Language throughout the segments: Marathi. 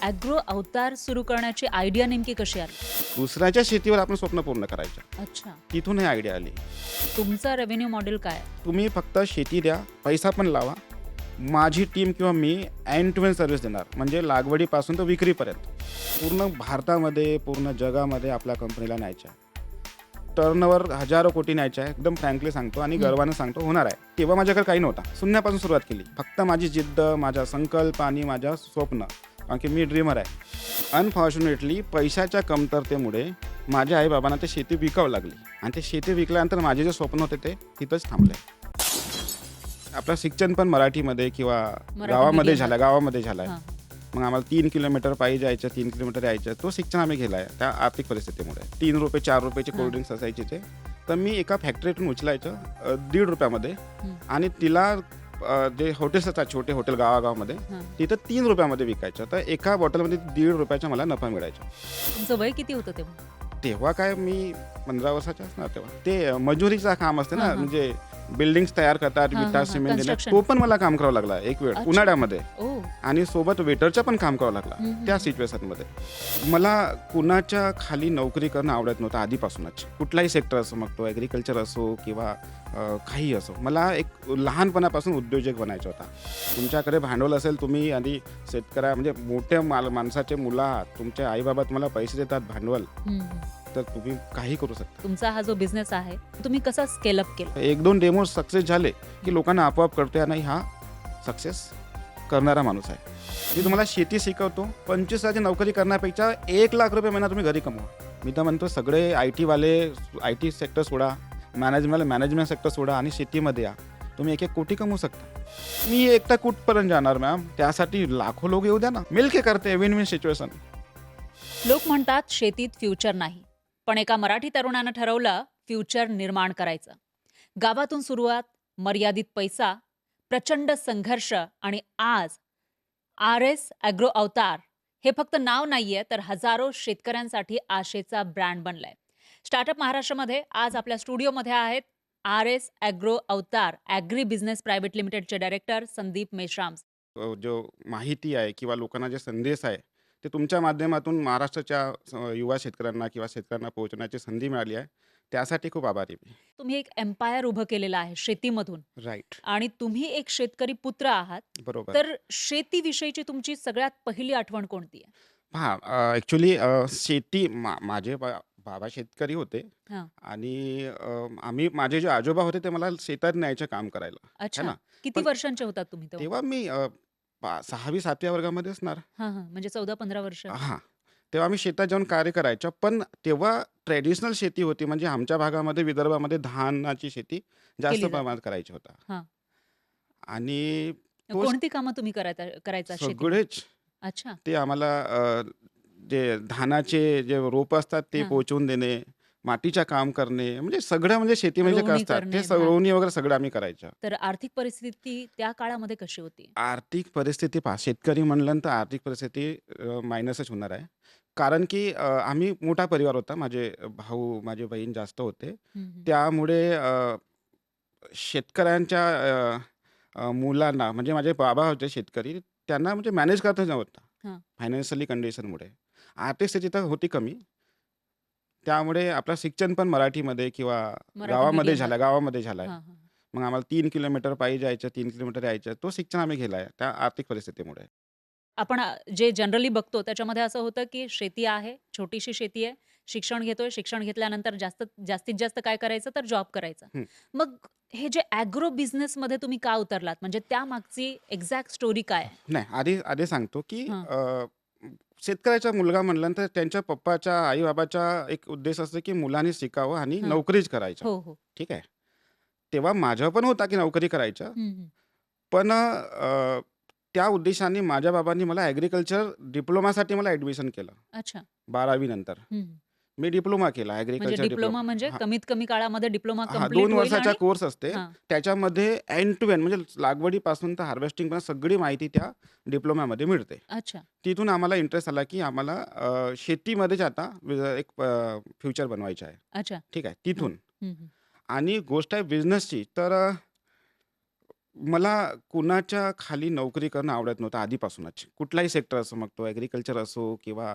ॲग्रो अवतार सुरू करण्याची आयडिया नेमकी कशी आली? दुसऱ्याच्या शेतीवर आपण स्वप्न पूर्ण करायचं. अच्छा. तिथून ही आयडिया आली. तुमचा रेव्हेन्यू मॉडेल काय आहे? तुम्ही फक्त शेती द्या, पैसा पण लावा. माझी टीम किंवा मी एंड टू एंड सर्व्हिस देणार. म्हणजे लागवडीपासून तर विक्रीपर्यंत. पूर्ण भारतामध्ये, पूर्ण जगामध्ये आपल्या कंपनीला न्यायचं आहे. टर्नओव्हर हजारो कोटी न्यायचं आहे. एकदम फ्रँकली सांगतो आणि गर्वानं सांगतो, होणार आहे. तेव्हा माझ्याकडे काही नव्हता. शून्यापासून सुरुवात केली. फक्त माझी जिद्द, माझा संकल्प आणि माझा स्वप्न. कारण की मी ड्रीमर आहे. अनफॉर्च्युनेटली पैशाच्या कमतरतेमुळे माझ्या आईबाबांना ते शेती विकावं लागली आणि ते शेती विकल्यानंतर माझे जे स्वप्न होते ते तिथंच थांबले. आपलं शिक्षण पण मराठीमध्ये किंवा गावामध्ये झालं आहे. हां. मग आम्हाला 3 किलोमीटर पायी जायचं, 3 किलोमीटर यायचं. तो शिक्षण आम्ही गेला आहे त्या आर्थिक परिस्थितीमुळे. 3 रुपये 4 रुपयाचे कोल्ड्रिंक्स असायचे ते. तर मी एका फॅक्टरीतून उचलायचं ₹1.5 आणि तिला जे हॉटेल्स असतात छोटे हॉटेल गावागावामध्ये तिथं ₹3 विकायचं. तर एका बॉटलमध्ये ₹1.5 मला नफा मिळायचा. तुमचं वय किती होतं तेव्हा? तेव्हा काय मी 15 वर्षाचा असणार तेव्हा. ते मजुरीचं काम असते ना, हां. म्हणजे बिल्डिंग्स तयार करतात, हां, विटा हां, सिमेंट देण्यात. construction. तो पण मला काम करावं लागला एक वेळ अच्छा. उन्हाळ्यामध्ये. ओ. आणि सोबत वेटरचं पण काम करावं लागला त्या सिच्युएशनमध्ये. मला कुणाच्या खाली नोकरी करणं आवडत नव्हतं आधीपासूनच. कुठलाही सेक्टर असो, मग तो ॲग्रिकल्चर असो किंवा काही असो. मला एक लहानपणापासून उद्योजक बनायचा होता. तुमच्याकडे भांडवल असेल, तुम्ही आधी शेतकऱ्या म्हणजे मोठ्या माणसाचे मुलं आहात, तुमचे आईबाबा तुम्हाला पैसे देतात भांडवल, तर तुम्ही काही करू शकता. तुमचा हा जो बिझनेस आहे तुम्ही कसा स्केल अप केला? 1-2 डेमो सक्सेस झाले की लोकांना आपोआप कळतोय नाही हा सक्सेस करणारा माणूस आहे. मी तुम्हाला शेती शिकवतो. 25,000ची नोकरी करण्यापेक्षा ₹1,00,000 महिना तुम्ही घरी कमवा. मी तर म्हणतो सगळे IT वाले IT सेक्टर सोडा, मॅनेजमेंट सेक्टर सोडा आणि शेतीमध्ये या. तुम्ही 1-1 कोटी कमवू शकता. मी एकटा कुठपर्यंत जाणार मॅम? त्यासाठी लाखो लोक येऊ द्या ना. मिळके करते विन विन सिच्युएशन. लोक म्हणतात शेतीत फ्युचर नाही, पण एका मराठी तरुणानं ठरवलं फ्युचर निर्माण करायचं. गावातून सुरुवात, मर्यादित पैसा, प्रचंड संघर्ष आणि आज RS ॲग्रो अवतार हे फक्त नाव नाहीये तर हजारो शेतकऱ्यांसाठी आशेचा ब्रँड बनलाय. स्टार्टअप महाराष्ट्रामध्ये आज आपल्या स्टुडिओमध्ये आहेत RS ॲग्रो अवतार ॲग्री बिझनेस प्रायव्हेट लिमिटेडचे डायरेक्टर संदीप मेश्राम. जो माहिती आहे किंवा लोकांना जे संदेश आहे ते तुमच्या माध्यमातून महाराष्ट्राच्या युवा शेतकऱ्यांना किंवा शेतकऱ्यांना पोहोचण्याची संधी मिळाली आहे. त्यासाठी खूप आभारी मी. तुम्ही एक एम्पायर उभं केलेलं आहे शेतीमधून राईट. आणि तुम्ही एक शेतकरी पुत्र आहात. बरोबर. तर शेतीविषयीची तुमची सगळ्यात पहिली आठवण कोणती आहे? हां, ॲक्च्युली शेती माझे बाबा शेतकरी होते हां. आणि माझे जे आजोबा होते ते मला शेतात न्यायचं काम करायला. है अच्छा. ना? किती पण वर्षांचे होतात तुम्ही तेव्हा? तेव्हा मी 6वी-7व्या वर्गामध्ये असणार. हां, हां. म्हणजे 14-15 वर्ष. हां. तेव्हा आम्ही शेतात जाऊन कार्य करायचो. पण तेव्हा ट्रेडिशनल शेती होती. म्हणजे आमच्या भागामध्ये विदर्भामध्ये धानाची शेती जास्त केली जाते. प्रमाणात करायची होता. हां. आणि तो कोणती कामं तुम्ही करायचा शेतीमध्ये? सगळेच अच्छा. ते आम्हाला जे धानाचे जे रोप असतात ते हां. पोहोचवून देणे, मातीचं काम करणे, म्हणजे सगळं म्हणजे शेतीमध्ये काय रोवणी असतात करणे, ते रोवणी वगैरे सगळं आम्ही करायचं. तर आर्थिक परिस्थिती त्या काळामध्ये कशी होती? आर्थिक परिस्थिती शेतकरी म्हणल्यानंतर आर्थिक परिस्थिती मायनसच होणार आहे. कारण की आम्ही मोठा परिवार होता. माझे भाऊ, माझी बहीण जास्त होते. हं, हं. त्यामुळे शेतकऱ्यांच्या मुलांना म्हणजे माझे बाबा होते शेतकरी, त्यांना म्हणजे मॅनेज करता नव्हतं. हां. फायनान्शियली कंडिशनमुळे. आर्थिक स्थिती तर होती कमी. त्यामुळे आपलं शिक्षण पण मराठीमध्ये किंवा मराठी गावामध्ये मीडियममध्ये. झालं आहे. हां, हां. मग आम्हाला 3 किलोमीटर पायी जायचं, 3 किलोमीटर यायचं. तो शिक्षण आम्ही गेला आहे त्या आर्थिक परिस्थितीमुळे. आपण जे जनरली बघतो त्याच्यामध्ये असं होतं, की शेती आहे, छोटीशी शेती आहे, शिक्षण घेतोय, शिक्षण घेतल्यानंतर जास्तीत जास्त काय करायचं तर जॉब करायचा. हं. मग हे जे ॲग्रो बिझनेसमध्ये तुम्ही का उतरलात? म्हणजे त्यामागची एक्झॅक्ट स्टोरी काय आहे? नाही, आधी सांगतो की हां. शेतकऱ्याचा मुलगा म्हणल्यानंतर त्यांच्या पप्पाच्या, आई-बाबाचा एक उद्देश असतो की मुलांनी शिकावं आणि हां. नोकरीच करायचं. हो, हो. ठीक आहे. तेव्हा माझा पण होता की नोकरी करायचं. हं, हं. पण त्या उद्देशाने माझ्या बाबांनी मला ॲग्रिकल्चर डिप्लोमासाठी मला ॲडमिशन केलं. अच्छा. 12वी नंतर. हं. मी डिप्लोमा केला म्हणजे ॲग्रिकल्चर डिप्लोमा म्हणजे हां. कमीत कमी काळामध्ये डिप्लोमा हां, कंप्लीट 2 होईल वर्षाचा आणि कोर्स असते. हां. त्याच्यामध्ये एंड टू एंड म्हणजे लागवडीपासून तर हार्वेस्टिंगपर्यंत सगळी माहिती त्या डिप्लोमामध्ये मिळते. अच्छा. तिथून आम्हाला इंटरेस्ट आला की आम्हाला शेतीमध्येच आता एक फ्युचर बनवायचं आहे. अच्छा. ठीक आहे. हं. तिथून हं, हं. आणि गोष्ट आहे बिझनेसची तर मला कुणाच्या खाली नोकरी करणं आवडत नव्हतं आधीपासूनच. कुठलाही सेक्टर असो, मग तो ॲग्रीकल्चर असो किंवा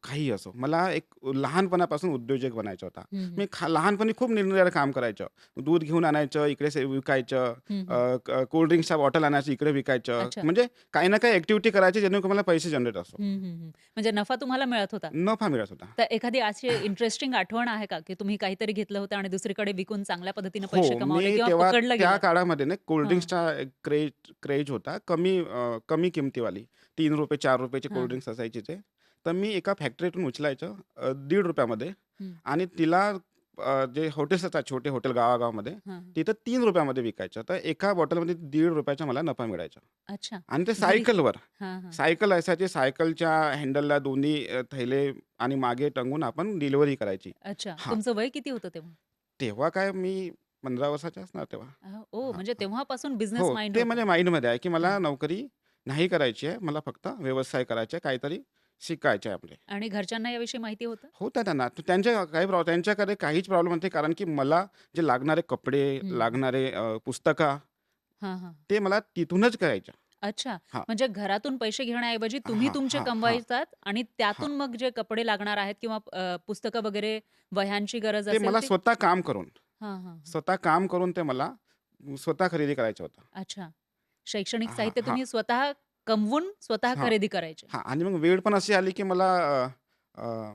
काहीही असो. मला एक लहानपणापासून उद्योजक बनायचा होता. हं, हं. मी लहानपणी खूप निरनिराळं काम करायचं. दूध घेऊन आणायचं, इकडे विकायचं. हं, हं. कोल्ड ड्रिंक्सच्या बॉटल आणायचं, इकडे विकायचं. अच्छा. म्हणजे काही ना काही ॲक्टिव्हिटी करायची जेणेकरून मला पैसे जनरेट असो. हं, हं, हं. म्हणजे नफा तुम्हाला मिळत होता. नफा मिळत होता. तर एखादी अशी इंटरेस्टिंग आठवण आहे का, की तुम्ही काहीतरी घेतलं होतं आणि दुसरीकडे विकून चांगल्या पद्धतीने पैसे हो, कमावले मी किंवा तेव्हा पकडलं त्या गेलात? काळामध्ये ना कोल्ड हां. ड्रिंक्सचा एक क्रेज होता. कमी किमतीवाली ₹3 ₹4 ची कोल्ड हां. ड्रिंक्स असायची ते. तर मी एका फॅक्टरीतून उचलायचं ₹1.5 मध्ये हं. आणि तिला जे हॉटेल्स असतात छोटे हॉटेल गावागावामध्ये, हां. तिथं ₹3 मध्ये विकायचं. तर एका बॉटलमध्ये ₹1.5 मला नफा मिळायचा अच्छा. आणि ते घरी सायकलवर. हां, हां. सायकल असायची. सायकलच्या हँडलला दोन्ही थैले आणि मागे टंगून आपण डिलिव्हरी करायची. अच्छा. हां, तुमचं वय किती होतं तेव्हा? तेव्हा काय मी 15 वर्षाचा असणार तेव्हा. ओह! हां, म्हणजे हां. तेव्हापासून बिझनेस हो, माइंड ते होतं. माझ्या माइंडमध्ये आहे, की मला हां. नोकरी नाही करायची आहे. मला फक्त व्यवसाय करायचा आहे. काहीतरी शिकायचे आहे आपले. आणि घरच्यांना याविषयी माहिती होतं? होतं त्यांना. तर त्यांच्याकडे काहीच प्रॉब्लेम नव्हते. कारण की मला जे लागणारे कपडे, हं, हं. लागणारे पुस्तकं हां, हां. ते मला तिथूनच करायच्या. अच्छा. हां, म्हणजे घरातून पैसे घेण्याऐवजी तुम्ही हां, तुमचे हां, हां, कमवायचात आणि हां. त्यातून मग जे कपडे लागणार आहेत किंवा पुस्तकं वगैरे, वह्यांची गरज ते असेल मला ते स्वतः काम करून, हां, हां, हां. स्वतः काम करून ते मला स्वतः खरेदी करायचं होतं. अच्छा. शैक्षणिक हां, साहित्य हां, तुम्ही स्वतः कमवून स्वतः हां. खरेदी करायचे. हां आणि मग वेळ पण अशी आली, की मला अ, अ,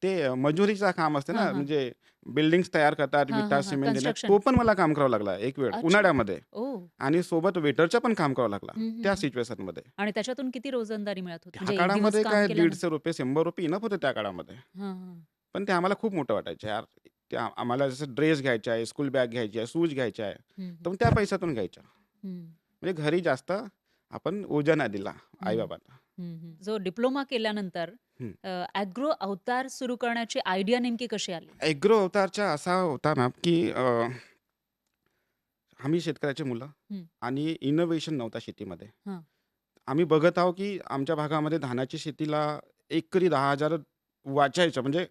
ते मजुरीचं काम असते हां, ना, हां. म्हणजे बिल्डिंग्स तयार करतात, हां, विटा, हां, हां. सिमेंट देण्यात, तो कन्स्ट्रक्शन. पण मला काम करावं लागला एक वेळ अच्छा. उन्हाळ्यामध्ये ओह! आणि सोबत वेटरचं पण काम करावं लागला हं, हं, त्या हं. सिच्युएशनमध्ये. आणि त्याच्यातून किती रोजंदारी मिळत होती? त्या म्हणजे एक दिवस काळामध्ये काम काय केल्यानंतर? ₹150 ₹100 इनफ होते त्या काळामध्ये. हां, हां. पण ते आम्हाला खूप मोठं वाटायचं यार. त्या आम्हाला जसं ड्रेस घ्यायचा आहे, स्कूल बॅग घ्यायची आहे, शूज घ्यायचे आहे, हं, तर हं. मग त्या पैशातून घ्यायच्या. हं, म्हणजे घरी जास्त आपण ओझा नाही दिला हं. आई-बाबांना. हं, हं. जो डिप्लोमा केल्यानंतर ॲग्रो अवतार सुरू करण्याची आयडिया नेमकी कशी आली? एग्रो अवतारचा असा होता ना, की आम्ही शेतकऱ्याची मुलं हं. आणि इनोव्हेशन नव्हता शेतीमध्ये. हां. आम्ही बघत आहोत, की आमच्या भागामध्ये धानाची शेतीला एकरी 10,000 वाचायचं म्हणजे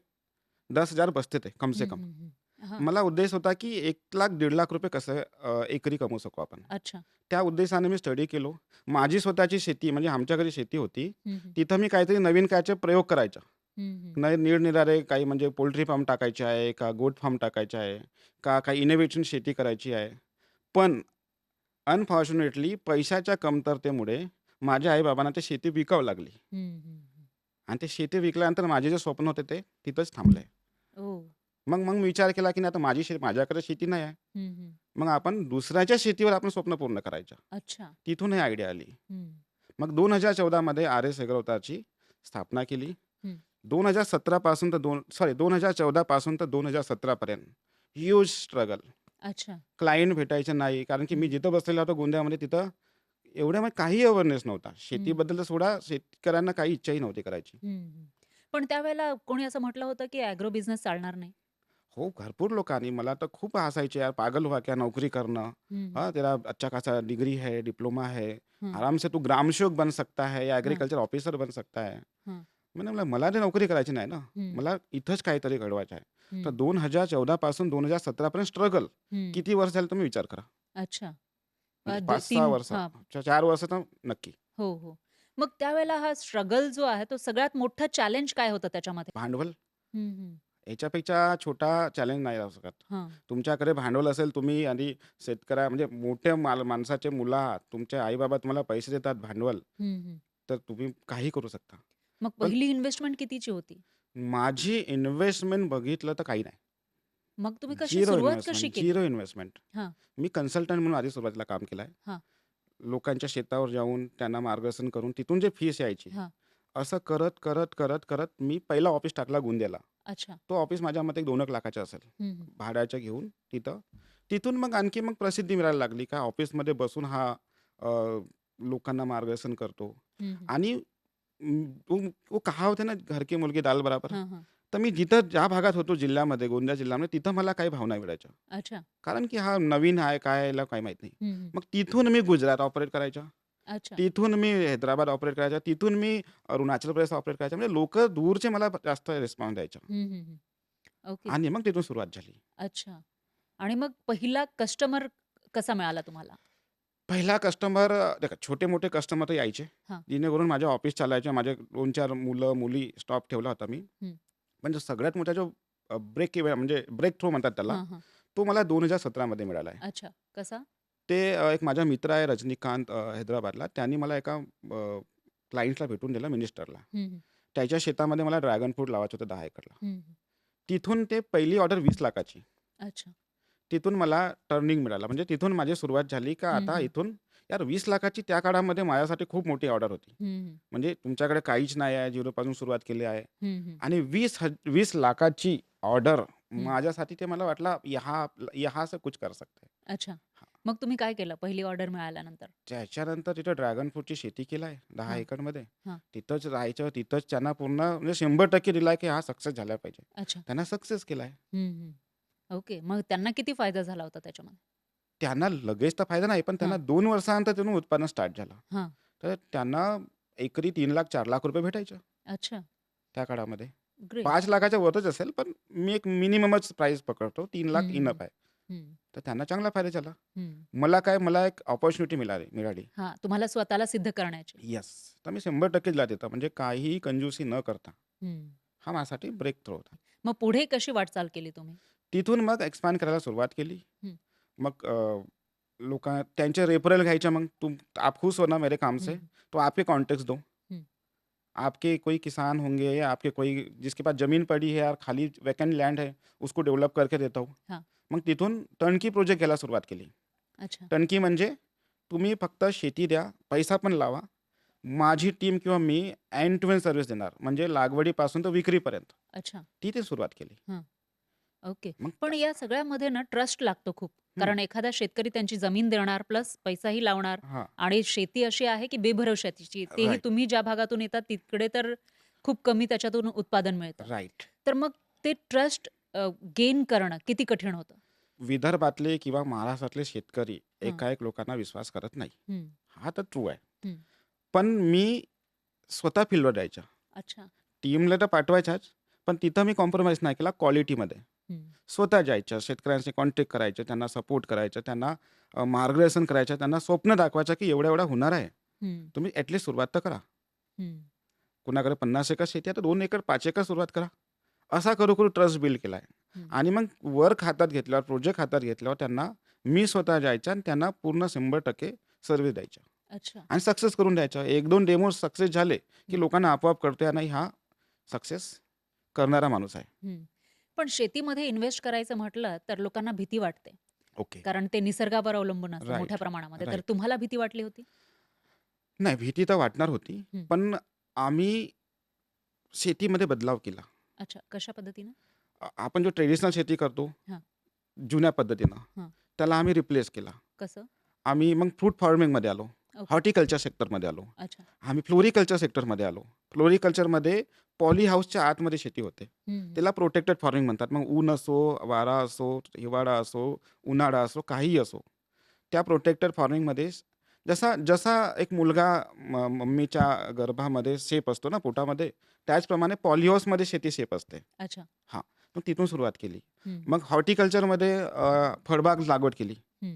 10,000 बसते ते कम से हं, कम. हं, हं. हां. मला उद्देश होता, की 1,00,000 ₹1,50,000 कसं एकरी कमवू शकू आपण. अच्छा. त्या उद्देशाने मी स्टडी केलो. माझी स्वतःची शेती म्हणजे आमच्या घरी शेती होती. हं, हं. तिथं मी काहीतरी नवीन कायचे प्रयोग करायचा. हं, हं. निरनिराळे काही म्हणजे पोल्ट्री फार्म टाकायचे आहे, का गोट फार्म टाकायचा आहे, का काही इनोव्हेशन शेती करायची आहे. पण अनफॉर्च्युनेटली पैशाच्या कमतरतेमुळे माझ्या आई-बाबांना ते शेती विकावं लागली हं, हं, हं. आणि ते शेती विकल्यानंतर माझे जे स्वप्न होते ते तिथंच थांबले. ओह! मग मग मी विचार केला, की नाही आता माझ्याकडे शेती नाही आहे. हं, हं. मग आपण दुसऱ्याच्या शेतीवर आपण स्वप्न पूर्ण करायचं. अच्छा. तिथून ही आयडिया आली. हं, मग 2014 मध्ये आर-एस अग्रवताची स्थापना केली. हं. 2017 पासून तर 2014 पासून तर 2017 पर्यंत ह्यूज स्ट्रगल. अच्छा. क्लायंट भेटायचे नाही. कारण की मी हं, जिथं बसलेला होतो गोंदियामध्ये तिथं एवढ्या म्हणजे काही अवेअरनेस नव्हता. हं, शेतीबद्दल तर सोडा शेतकऱ्यांना काही इच्छाही नव्हती करायची. हं, हं. पण त्यावेळेला कोणी असं म्हटलं होतं, की ॲग्रो बिझनेस चालणार नाही? हो, भरपूर लोकांनी मला तर खूप हसायचे, "यार पागल हुआ क्या नौकरी करना? हं, हं. हाँ, तेरा अच्छा खासा डिग्री है, डिप्लोमा है, हं. आराम से तू ग्राम सेवक बन सकता है या हां, एग्रीकल्चर ऑफिसर बन सकता है." हां. मी म्हटलं, "मला ते नोकरी करायची नाही ना. हं, मला इथंच काहीतरी घडवायचं आहे." तर हं, 2014 पासून 2017 पर्यंत स्ट्रगल. हं. किती वर्ष झाले तुम्ही विचार करा. अच्छा. म्हणजे 3 5-6 वर्ष, हां. 4 वर्ष तर नक्की. हो, हो. मग त्यावेळेला हा स्ट्रगल जो आहे, तो सगळ्यात मोठं चॅलेंज काय होतं त्याच्यामध्ये? भांडवल हं, हं. याच्यापेक्षा छोटा चॅलेंज नाही राहू शकत. हां. तुमच्याकडे भांडवल असेल, तुम्ही आणि म्हणजे मोठ्या माणसाचे मुलं आहात. तुमचे आई-बाबा तुम्हाला पैसे देतात भांडवल, हं, हं. तर तुम्ही काही करू शकता. मग पण पहिली इन्व्हेस्टमेंट कितीची होती? माझी इन्व्हेस्टमेंट बघितलं तर काही नाही. मग तुम्ही कशी झिरो सुरुवात कशी इन्व्हेस्टमेंट, केली? Zero investment. हां, मी कन्सल्टंट म्हणून आधी सुरुवातीला काम केलं आहे. हां, लोकांच्या शेतावर जाऊन त्यांना मार्गदर्शन करून तिथून जे फीस यायची, हां. असं करत मी पहिला ऑफिस टाकला गोंदियाला. अच्छा. तो ऑफिस माझ्या मते 2 लाखाचा असेल. हं, हं. भाड्याचं घेऊन तिथं. तिथून मग आणखी मग प्रसिद्धी मिळायला लागली का ऑफिसमध्ये बसून हा अ, लोकांना मार्गदर्शन करतो हं, हं. आणि वो कहावत है ना, घर की मुलगी दाल बराबर. हां, हां. तर मी जिथं ज्या भागात होतो जिल्ह्यामध्ये, गोंदिया जिल्ह्यामध्ये, तिथं मला काही भाव नाही मिळायच्या. अच्छा. कारण की हा नवीन आहे, काय आहे, याला काही माहीत नाही. हं, हं. मग तिथून मी गुजरात ऑपरेट करायचा. अच्छा. तिथून मी हैदराबाद ऑपरेट करायचा. तिथून मी अरुणाचल प्रदेश ऑपरेट करायचा. म्हणजे लोकं दूरचे मला जास्त रिस्पॉन्स द्यायचे हं, हं, हं. ओके. आणि मग तिथून सुरुवात झाली. अच्छा. आणि मग पहिला कस्टमर कसा मिळाला तुम्हाला? पहिला कस्टमर देखा छोटे-मोठे कस्टमर तर यायचे. हां. जेणेकरून माझे ऑफिस चालायचे. माझे 2-4 मुलं-मुली स्टॉफ ठेवला होता मी. हं. पण जो सगळ्यात मोठा जो ब्रेक इव्हे म्हणजे ब्रेक थ्रू म्हणतात त्याला, हां, हां. तो मला 2017 मध्ये मिळाला आहे. अच्छा. कसा? ते एक माझा मित्र आहे रजनीकांत हैदराबादला. त्यांनी मला एका क्लायंटला भेटून दिलं मिनिस्टरला. हं, हं. त्याच्या शेतामध्ये मला ड्रॅगन फ्रूट लावायचं होतं 10 एकरला. हं, हं. तिथून ते पहिली ऑर्डर 20 लाखाची. अच्छा. तिथून मला टर्निंग मिळालं. म्हणजे तिथून माझी सुरुवात झाली का हं, आता हं. इथून यार 20 लाखाची त्या काळामध्ये माझ्यासाठी खूप मोठी ऑर्डर होती. हं, हं. म्हणजे तुमच्याकडे काहीच नाही आहे, झिरोपासून सुरुवात केली आहे हं, हं. आणि 20 लाखाची ऑर्डर हं. माझ्यासाठी ते मला वाटलं यहाँ से कुछ कर सकते हैं. अच्छा. हां. मग तुम्ही काय केलं पहिली ऑर्डर मिळाल्यानंतर? त्याच्यानंतर तिथं ड्रॅगन फ्रूटची शेती केली आहे 10 हां, एकरमध्ये. हां. तिथंच राहायचं, तिथंच त्यांना पूर्ण म्हणजे 100% दिला की हा सक्सेस झाला पाहिजे. अच्छा. त्यांना सक्सेस केला आहे. हं, हं. ओके. मग त्यांना किती फायदा झाला होता त्याच्यामध्ये? त्यांना लगेच तर फायदा नाही, पण त्यांना हां, 2 वर्षानंतर तिथून उत्पन्न स्टार्ट झालं. हां. तर त्यांना एकरी 3,00,000 4,00,000 रुपये भेटायचे अच्छा. त्या काळामध्ये. ग्रेट. 5,00,000च्या वरच असेल, पण मी एक मिनिममच प्राईस पकडतो. 3,00,000 हं, हं. इनफ आहे. हं, तर त्यांना चांगला फायदा झाला. हं. मला एक अपॉर्च्युनिटी मिळाली. हां, तुम्हाला स्वतःला सिद्ध करण्याची. येस. तर मी 100% दिला तिथं. म्हणजे काहीही कंजूसी न करता. हं. हा माझ्यासाठी ब्रेक थ्रू होता. मग पुढे कशी वाटचाल केली तुम्ही? तिथून मग एक्सपांड करायला सुरुवात केली. हं, मग त्यांचे रेफरल घ्यायचे मग. आप खुश हो ना मेरे काम से, हं, तो आपके कॉन्टैक्ट्स दो. हं. आपके कोई किसान होंगे या आपके कोई जिसके पास ज़मीन पड़ी है और खाली वैकेंट लँड है, उसको डेव्हलप करके देता हूँ. हां. मग तिथून टर्नकी प्रोजेक्ट घ्यायला सुरुवात केली. अच्छा. टर्नकी म्हणजे तुम्ही फक्त शेती द्या, पैसा पण लावा. माझी टीम किंवा मी एंड टू एंड सर्व्हिस देणार. म्हणजे लागवडीपासून तर विक्रीपर्यंत. अच्छा. ती सुरुवात केली. हां. ओके. मग पण या सगळ्यामध्ये ना ट्रस्ट लागतो खूप. हं. कारण एखादा शेतकरी त्यांची जमीन देणार प्लस पैसाही लावणार हां. आणि शेती अशी आहे की बेभरवशाची. तेही राइट, तुम्ही ज्या भागातून येतात तिकडे तर खूप कमी त्याच्यातून उत्पादन मिळतं. राइट. तर मग ते ट्रस्ट गेन करणं किती कठीण होतं? विदर्भातले किंवा महाराष्ट्रातले शेतकरी हां. एकाएक लोकांना विश्वास करत नाही. हं, हा तर ट्रू आहे. हं. पण मी स्वतः फील्डवर जायच्या. अच्छा. टीमला तर पाठवायच्याच, पण तिथं मी कॉम्प्रोमाईज नाही केला क्वालिटीमध्ये. हं, स्वतः जायचं, शेतकऱ्यांशी कॉन्टॅक्ट करायचं, त्यांना सपोर्ट करायचं, त्यांना मार्गदर्शन करायचं, त्यांना स्वप्न दाखवायचं की एवढा-एवढा होणार आहे. हं, तुम्ही ॲटलीस्ट सुरुवात तर करा. हं, कुणाकडे 50 एकर शेती आहे, तर 2 एकर, 5 एकर सुरुवात करा. असा करू-करू ट्रस्ट बिल्ड केला आहे. हं. आणि मग वर्क हातात घेतल्यावर, प्रोजेक्ट हातात घेतल्यावर त्यांना मी स्वतः जायचं आणि त्यांना पूर्ण 100% सर्व्हिस द्यायच्या अच्छा. आणि सक्सेस करून द्यायच्या. 1-2 डेमो सक्सेस झाले, की हं, लोकांना आपोआप कळतंय नाही हा सक्सेस करणारा माणूस आहे. हं. पण शेतीमध्ये इन्व्हेस्ट करायचं म्हटलं तर लोकांना भीती वाटते. ओके. कारण ते निसर्गावर अवलंबून असतं मोठ्या राइट, प्रमाणामध्ये. तर राइट. तुम्हाला भीती वाटली होती? नाही भीती तर वाटणार होती. हं. पण आम्ही शेतीमध्ये बदलाव केला. अच्छा. कशा पद्धतीनं? आपण जो ट्रेडिशनल शेती करतो, हां, जुन्या पद्धतीनं, हां. त्याला आम्ही रिप्लेस केला. कसं? आम्ही मग फ्रूट फार्मिंगमध्ये आलो. ओके. हॉर्टिकल्चर सेक्टरमध्ये आलो. अच्छा. आम्ही फ्लोरिकल्चर सेक्टरमध्ये आलो. फ्लोरिकल्चरमध्ये पॉली हाऊसच्या आतमध्ये शेती होते. हं, हं. त्याला प्रोटेक्टेड फार्मिंग म्हणतात. मग ऊन असो, वारा असो, हिवाळा असो, उन्हाळा असो, काहीही असो. त्या प्रोटेक्टेड फार्मिंगमध्ये जसा जसा एक मुलगा मम्मीच्या गर्भामध्ये सेफ असतो ना पोटामध्ये, त्याचप्रमाणे पॉली हाऊसमध्ये शेती सेफ असते. अच्छा. हां. मग तिथून सुरुवात केली. हं, मग हॉर्टिकल्चरमध्ये फळबाग लागवड केली. हं.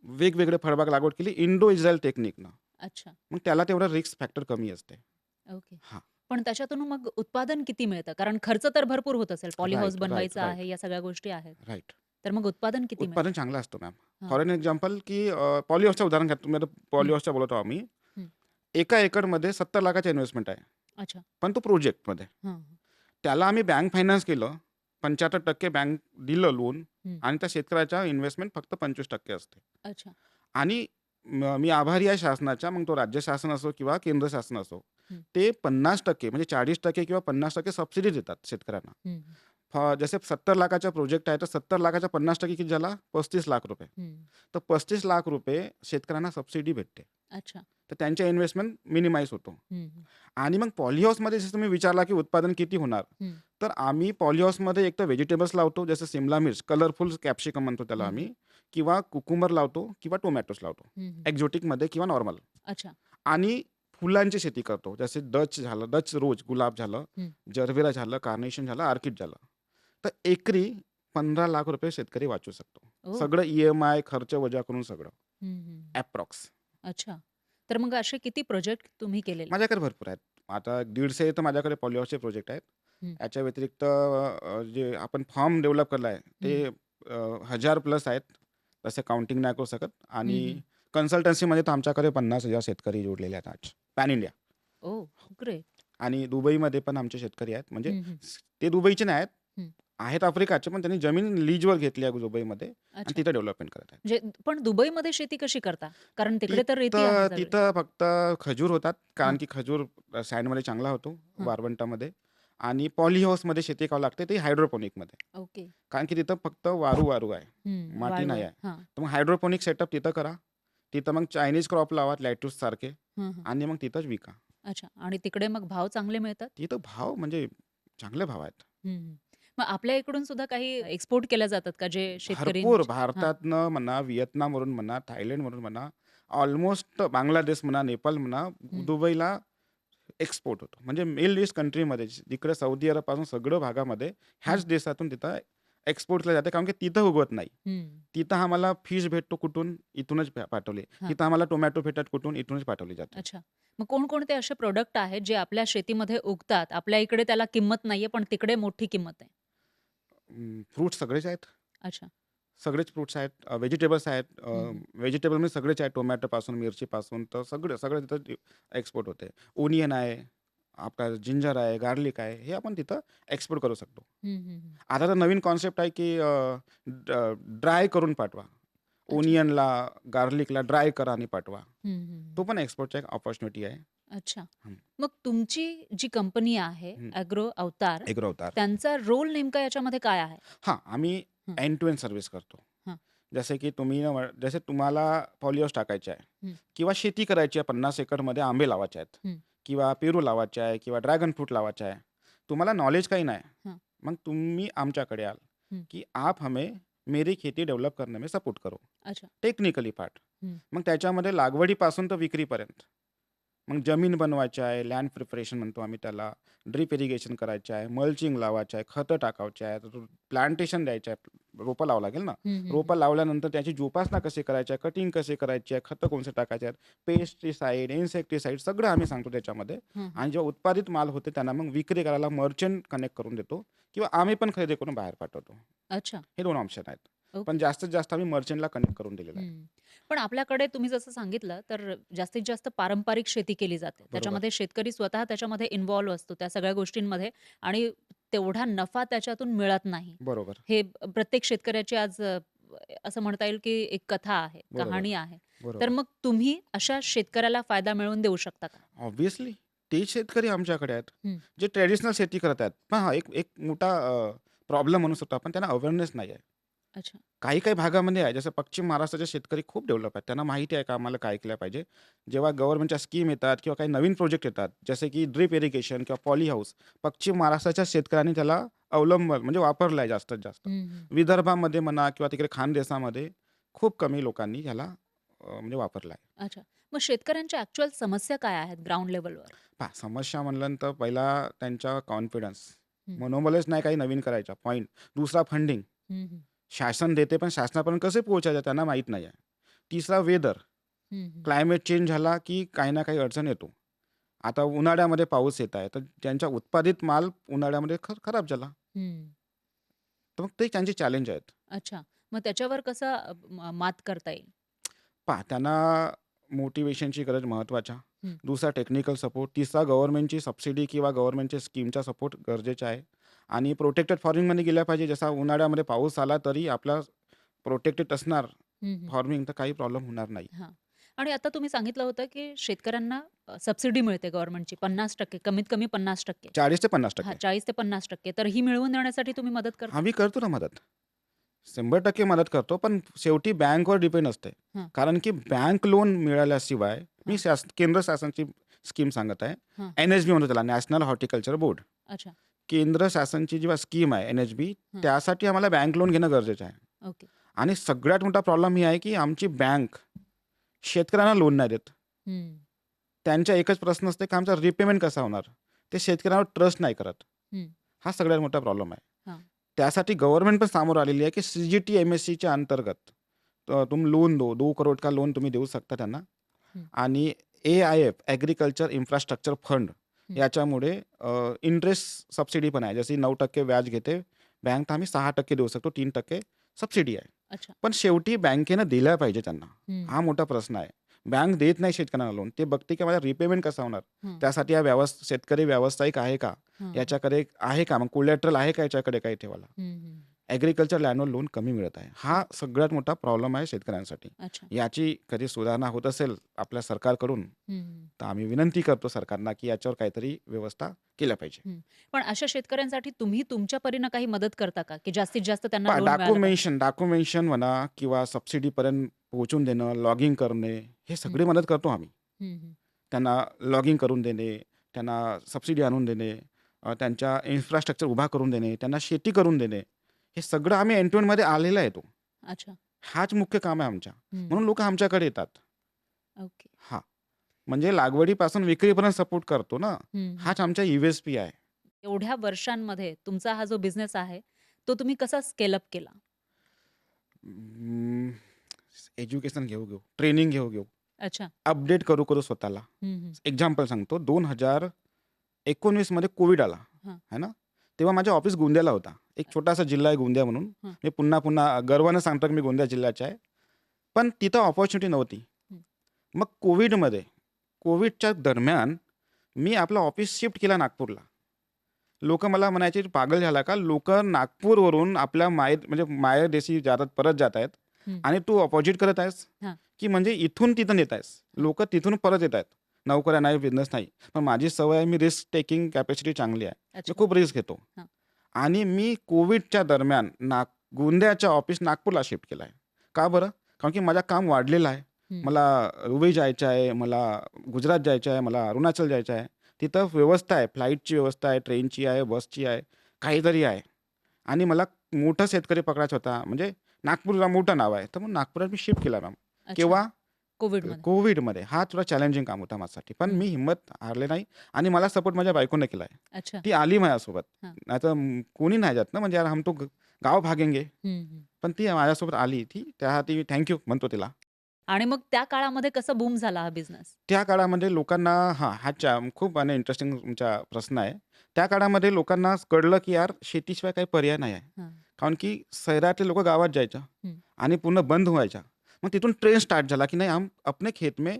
वेगवेगळे फळबाग लागवड केली इंडो इस्रायल टेक्निकनं. अच्छा. मग त्याला तेवढं रिस्क फॅक्टर कमी असते. ओके. हां. पण त्याच्यातून मग उत्पादन किती मिळतं? कारण खर्च तर भरपूर होत असेल. पॉली हाऊस राइट, राइट, बनवायचं राइट, आहे, या सगळ्या गोष्टी आहेत. राइट. तर मग उत्पादन किती उत्पादन मिळतं? चांगलं असतं मॅम. हां. फॉर एन एक्झाम्पल की पॉली हाऊसचं उदाहरण घ्या. तुम्ही आता पॉली हं, हाऊसच्या बोलत आहोत आम्ही. हं. एका एकरमध्ये 70 लाखाची इन्व्हेस्टमेंट आहे. अच्छा. पण तो प्रोजेक्टमध्ये. हां, त्याला आम्ही बँक फायनान्स केलं. 75% बँक दिलं लोन हं. आणि त्या शेतकऱ्याच्या इन्व्हेस्टमेंट फक्त 25% असते. अच्छा. आणि मी आभारी आहे शासनाच्या. मग तो राज्य शासन असो किंवा केंद्र शासन असो. हं, ते 50% म्हणजे 40% किंवा 50% सबसिडी देतात शेतकऱ्यांना. हं, जसे 70 लाखाचा प्रोजेक्ट आहे, तर 70 लाखाच्या 50% किती झाला? 35 लाख रुपये. हं. तर 35 लाख रुपये शेतकऱ्यांना सबसिडी भेटते. अच्छा. तर त्यांच्या इन्व्हेस्टमेंट मिनिमाइज होतो. हं, हं, आणि मग पॉली हाऊसमध्ये जसं तुम्ही विचारला की उत्पादन किती होणार? हं, तर आम्ही पॉली हाऊसमध्ये एक तर व्हेजिटेबल्स लावतो, जसं सिमला मिर्च, कलरफुल कॅप्सिकम म्हणतो त्याला हं, आम्ही, किंवा कुकुंबर लावतो किंवा टोमॅटोज लावतो. हं, हं. एक्झोटिकमध्ये किंवा नॉर्मल. अच्छा. आणि फुलांची शेती करतो. जसे डच झालं, डच रोज, गुलाब झालं, हं. जरबेरा झालं, कार्नेशन झालं, ऑर्किड झालं. तर एकरी 15 लाख रुपये शेतकरी वाचू शकतो. ओह! सगळं EMI खर्च वजा करून सगळं. ॲप्रॉक्स. अच्छा. तर मग असे किती प्रोजेक्ट तुम्ही केलेले? माझ्याकडे भरपूर आहेत. आता 150 तर माझ्याकडे पॉलिहाऊसचे प्रोजेक्ट आहेत. हं, याच्या व्यतिरिक्त जे आपण फॉर्म डेव्हलप केला आहे हं, ते 1000 प्लस आहेत. तसे काउंटिंग नाही करू शकत. हं, आणि हं. कन्सल्टन्सीमध्ये तर आमच्याकडे 50,000 शेतकरी जोडलेले आहेत आज पॅन इंडिया. ओह! ग्रेट. आणि दुबईमध्ये पण आमचे शेतकरी आहेत. म्हणजे हं, हं, ते दुबईचे नाही आहेत. हं. आहेत आफ्रिकाचे, पण त्यांनी जमीन लीजवर घेतली आहे दुबईमध्ये आणि अच्छा. तिथं डेव्हलपमेंट करत आहेत. म्हणजे पण दुबईमध्ये शेती कशी करता? कारण तिकडे तर रेती आहे तिथं सगळे. तिथं फक्त खजूर होतात, कारण हां, की खजूर सँडमध्ये चांगला होतो, हां. वाळवंटामध्ये. आणि पॉली हाऊसमध्ये शेती करावं लागते, ते हायड्रोपोनिकमध्ये. ओके. कारण की तिथं फक्त वारू आहे, हं. माती वाळू नाही आहे. आहे. हां. तर मग हायड्रोपोनिक सेटअप तिथं करा. तिथं मग चायनीज क्रॉप लावा, लॅट्यूससारखे, हं, हं. आणि मग तिथंच विका. अच्छा आणि तिकडे मग भाव चांगले मिळतात? तिथं भाव म्हणजे चांगले भाव आहेत. हं, हं. मग आपल्या इकडून सुद्धा काही एक्सपोर्ट केल्या जातात का जे भरपूर शेतकऱ्यांचे हां. भारतातनं म्हणा, व्हिएतनामवरून म्हणा, थायलंडवरून म्हणा, ऑलमोस्ट बांगलादेश म्हणा, नेपाळ म्हणा, हं. दुबईला एक्सपोर्ट होतो. म्हणजे मिडल ईस्ट कंट्रीमध्ये जिकडे सौदी अरबपासून सगळं भागामध्ये हं, ह्याच देशातून तिथं एक्सपोर्ट केलं जातं, कारण की तिथं उगवत नाही. हं. तिथं आम्हाला फिश भेटतो कुठून? इथूनच पाठवले. हां. तिथं आम्हाला टोमॅटो भेटतात कुठून? इथूनच पाठवले जाते. अच्छा. मग कोणकोणते असे प्रॉडक्ट आहेत जे आपल्या शेतीमध्ये उगतात? आपल्या इकडे त्याला किंमत नाहीये, पण तिकडे मोठी किंमत आहे. फ्रुट्स सगळेच आहेत. अच्छा. सगळेच फ्रुट्स आहेत. व्हेजिटेबल्स आहेत. हं, हं. व्हेजिटेबलमध्ये सगळेच आहेत. टोमॅटोपासून, मिरचीपासून तर सगळं सगळं तिथं एक्सपोर्ट होते. ओनियन आहे, आपला जिंजर आहे, गार्लिक आहे. हे आपण तिथं एक्सपोर्ट करू शकतो. हं, हं, हं. आता तर नवीन कॉन्सेप्ट आहे, की ड्राय करून पाठवा. अच्छा. ओनियनला, गार्लिकला ड्राय करा आणि पाठवा. हं, हं, हं. तो पण एक्सपोर्टचा एक अपॉर्च्युनिटी आहे. अच्छा. हं, मग तुमची जी कंपनी आहे हं. ॲग्रो अवतार, एग्रो अवतार. त्यांचा रोल नेमका याच्यामध्ये काय आहे? हां, आम्ही हं, एंड टू एंड सर्व्हिस करतो. हं, जसे की तुम्ही जसे तुम्हाला पॉलिहाऊस टाकायचे आहे हं, किंवा शेती करायची आहे, 50 एकरमध्ये आंबे लावायचे आहेत हं, किंवा पेरू लावायचे आहे किंवा ड्रॅगन फ्रूट लावायचे आहे. तुम्हाला नॉलेज काही नाही. हं, मग तुम्ही आमच्याकडे याल, हं. की आप हमें मेरी खेती डेव्हलप करने में सपोर्ट करो. अच्छा. Technically part. हं, मग त्याच्यामध्ये लागवडीपासून तर विक्रीपर्यंत. मग जमीन बनवायची आहे, लँड प्रिपरेशन म्हणतो आम्ही त्याला, ड्रिप इरिगेशन करायचं आहे, मल्चिंग लावायचं आहे, खतं टाकायचे आहेत, प्लांटेशन द्यायचं आहे, रोपं लावावं लागेल ना. हं, हं, हं. रोपं लावल्यानंतर त्याची जोपासना कशी करायची आहे, कटिंग कशी करायची आहे, खतं कोणते टाकायचे आहेत, पेस्टिसाईड, इन्सेक्टिसाईड सगळं आम्ही सांगतो त्याच्यामध्ये. हं, हं. आणि जेव्हा उत्पादित माल होते त्यांना मग विक्री करायला मर्चंट कनेक्ट करून देतो किंवा आम्ही पण खरेदी करून बाहेर पाठवतो. अच्छा. हे 2 ऑप्शन आहेत. पण ओके. जास्तीत जास्त आम्ही मर्चंटला कनेक्ट करून दिलेलं आहे. हं. पण आपल्याकडे तुम्ही जसं सांगितलं, तर जास्तीत जास्त पारंपरिक शेती केली जाते. बरोबर, त्याच्यामध्ये शेतकरी स्वतः त्याच्यामध्ये इन्व्हॉल्व असतो त्या सगळ्या गोष्टींमध्ये आणि तेवढा नफा त्याच्यातून मिळत नाही. बरोबर, हे प्रत्येक शेतकऱ्याची आज असं म्हणता येईल की एक कथा आहे, बरोबर, कहाणी आहे. तर बरोबर. मग तुम्ही अशा शेतकऱ्याला फायदा मिळवून देऊ शकता का? ऑब्व्हियसली तेच शेतकरी आमच्याकडे आहेत, हं. जे ट्रेडिशनल शेती करत आहेत. पण हां, एक एक मोठा प्रॉब्लेम म्हणू शकतो आपण, त्यांना अवेअरनेस नाही आहे. अच्छा. काही-काही भागामध्ये आहे, जसं पश्चिम महाराष्ट्राचे शेतकरी खूप डेव्हलप आहेत. त्यांना माहिती आहे का आम्हाला काय केलं पाहिजे. जेव्हा गव्हर्नमेंटच्या स्कीम येतात किंवा काही नवीन प्रोजेक्ट येतात, जसे की ड्रिप इरिगेशन किंवा पॉली हाऊस, पश्चिम महाराष्ट्राच्या शेतकऱ्यांनी त्याला अवलंबलं म्हणजे वापरलं आहे जास्तीत जास्त. हं, हं. विदर्भामध्ये म्हणा किंवा तिकडे खानदेशामध्ये खूप कमी लोकांनी ह्याला म्हणजे वापरलं आहे. अच्छा. मग शेतकऱ्यांच्या ॲक्चुअल समस्या काय आहेत ग्राउंड लेव्हलवर? पहा, समस्या म्हणल्यानंतर पहिला त्यांचा कॉन्फिडन्स, हं. मनोबलच नाही काही नवीन करायचा पॉईंट. दुसरा फंडिंग. हं, हं. शासन देते पण शासनापर्यंत कसे पोहोचायचं त्यांना माहीत नाही आहे. तिसरा वेदर. हं, हं. क्लायमेट चेंज झाला की काही ना काही अडचण येतो. आता उन्हाळ्यामध्ये पाऊस येत आहे, तर त्यांचा उत्पादित माल उन्हाळ्यामध्ये खराब झाला. हं. तर मग ते त्यांचे चॅलेंज आहेत. अच्छा. मग त्याच्यावर कसं मात करता येईल? पहा, त्यांना मोटिव्हेशनची गरज महत्त्वाचा. हं. दुसरा टेक्निकल सपोर्ट. तिसरा गव्हर्नमेंटची सबसिडी किंवा गव्हर्नमेंटच्या स्कीमचा सपोर्ट गरजेचा आहे. आणि प्रोटेक्टेड फार्मिंगमध्ये गेल्या पाहिजे. जसा उन्हाळ्यामध्ये पाऊस आला तरी आपला प्रोटेक्टेड असणार हं, हं. फार्मिंग, तर काही प्रॉब्लेम होणार नाही. हां. आणि आता तुम्ही सांगितलं होतं, की शेतकऱ्यांना सबसिडी मिळते गव्हर्नमेंटची 50% कमीत कमी 50%. 40% ते हां, 50%. 40% ते 50% तर ही मिळवून देण्यासाठी तुम्ही मदत करता? आम्ही करतो ना मदत. 100% मदत करतो, पण शेवटी बँकवर डिपेंड असते. हां, कारण की बँक लोन मिळाल्याशिवाय मी हां, केंद्र शासनाची स्कीम सांगत आहे. हां. NHB म्हणतो त्याला, नॅशनल हॉर्टिकल्चर बोर्ड. अच्छा. केंद्र शासनाची जेव्हा स्कीम आहे NHB, हं. त्यासाठी आम्हाला बँक लोन घेणं गरजेचं आहे. ओके. आणि सगळ्यात मोठा प्रॉब्लेम ही आहे, की आमची बँक शेतकऱ्यांना लोन नाही देत. हं, त्यांचा एकच प्रश्न असते, की आमचा रिपेमेंट कसा होणार? ते शेतकऱ्यांवर ट्रस्ट नाही करत. हं. हा सगळ्यात मोठा प्रॉब्लेम आहे. हां. त्यासाठी गव्हर्नमेंट पण सामोरं आलेली आहे, की CGT MSCच्या अंतर्गत तुम लोन दो, 2 करोड का लोन तुम्ही देऊ शकता त्यांना. हं. आणि AIF ॲग्रीकल्चर इन्फ्रास्ट्रक्चर फंड हं. याच्यामुळे इंटरेस्ट सबसिडी पण आहे. जशी 9% व्याज घेते बँक, तर आम्ही 6% देऊ शकतो. 3% सबसिडी आहे. अच्छा. पण शेवटी बँकेनं दिल्या पाहिजे त्यांना. हं. हा मोठा प्रश्न आहे. बँक देत नाही शेतकऱ्यांना लोन. ते बघते की माझा रिपेमेंट कसा होणार. हं. त्यासाठी शेतकरी व्यावसायिक आहे का? हं. याच्याकडे आहे का? मग कोलॅटरल आहे का याच्याकडे काही ठेवायला? हं, हं. ॲग्रीकल्चर लँडवर लोन कमी मिळत आहे. हा सगळ्यात मोठा प्रॉब्लेम आहे शेतकऱ्यांसाठी. अच्छा. याची कधी सुधारणा होत असेल आपल्या सरकारकडून, हं. तर आम्ही विनंती करतो सरकारना की याच्यावर काहीतरी व्यवस्था केल्या पाहिजे. हं. पण अशा शेतकऱ्यांसाठी तुम्ही तुमच्या परीनं काही मदत करता का? की जास्तीत जास्त त्यांना लोन मिळालं पाहिजे? डॉक्युमेंटेशन म्हणा किंवा सबसिडीपर्यंत पोहोचून देणं, लॉगिंग करणे, हे सगळी मदत करतो आम्ही. हं, हं. त्यांना लॉगिंग करून देणे, त्यांना सबसिडी आणून देणे, त्यांच्या इन्फ्रास्ट्रक्चर उभा करून देणे, त्यांना शेती करून देणे, हे सगळं आम्ही एंड टू एंडमध्ये आलेलं आहे तो. अच्छा. हाच मुख्य काम आहे आमच्या. हं. म्हणून लोकं आमच्याकडे येतात. ओके. हां. म्हणजे लागवडीपासून विक्रीपर्यंत सपोर्ट करतो ना, हं, हं. हाच आमचा USP आहे. एवढ्या वर्षांमध्ये तुमचा हा जो बिझनेस आहे, तो तुम्ही कसा स्केल अप केला? एज्युकेशन घेऊ, ट्रेनिंग घेऊ, अच्छा. अपडेट करू स्वतःला. हं, हं. एक्झाम्पल सांगतो. 2019 मध्ये कोविड आला, हां. है ना? तेव्हा माझा ऑफिस गोंदियाला होता. एक छोटासा जिल्हा आहे गोंदिया म्हणून. हं. मी पुन्हा गर्वानं सांगतो की मी गोंदिया जिल्ह्याचा आहे. पण तिथं अपॉर्च्युनिटी नव्हती. हं. मग कोविडच्या दरम्यान मी आपलं ऑफिस शिफ्ट केला नागपूरला. लोकं मला म्हणायचे, "पागल झाला का? लोकं नागपूरवरून आपल्या म्हणजे मायदेशी परत जात आहेत हं. आणि तू अपोजिट करत आहेस, हां. की म्हणजे इथून तिथं नेत आहेस. लोकं तिथून परत येत आहेत. नोकऱ्या नाही, बिझनेस नाही. पण माझी सवय आहे, मी रिस्क टेकिंग कॅपॅसिटी चांगली आहे. अच्छा. मी खूप रिस्क घेतो. हां. आणि मी कोविडच्या दरम्यान गोंदियाच्या ऑफिस नागपूरला शिफ्ट केलं आहे. का बरं? कारण की माझं काम वाढलेलं आहे. हं. मला दुबई जायचं आहे, मला गुजरात जायचं आहे, मला अरुणाचल जायचं आहे. तिथं व्यवस्था आहे, फ्लाईटची व्यवस्था आहे, ट्रेनची आहे, बसची आहे, काहीतरी आहे. आणि मला मोठा शेतकरी पकडायचा होता. म्हणजे नागपूरला मोठं नाव आहे. तर मग नागपुरात मी शिफ्ट केला मॅम. अच्छा. केव्हा? कोविडमध्ये. कोविडमध्ये. हा थोडा चॅलेंजिंग काम होता माझ्यासाठी. पण हं. मी हिंमत हारले नाही आणि मला सपोर्ट माझ्या बायकोने केला आहे. अच्छा. ती आली माझ्यासोबत. हां. नाहीतर कोणी नाही जात ना, म्हणजे यार हम तो गाव भागेंगे. हं, हं. पण ती माझ्यासोबत आली. त्यासाठी थँक यू म्हणतो तिला. आणि मग त्या काळामध्ये कसं बूम झाला हा बिझनेस? त्या काळामध्ये लोकांना खूप इंटरेस्टिंग तुमचा प्रश्न आहे. त्या काळामध्ये लोकांना कळलं की यार शेतीशिवाय काही पर्याय नाही आहे. हां. कारण की शहरातले लोकं गावात जायचं हं. आणि पूर्ण बंद व्हायचा. मग तिथून ट्रेंड स्टार्ट झाला की नाही, हम अपने खेत में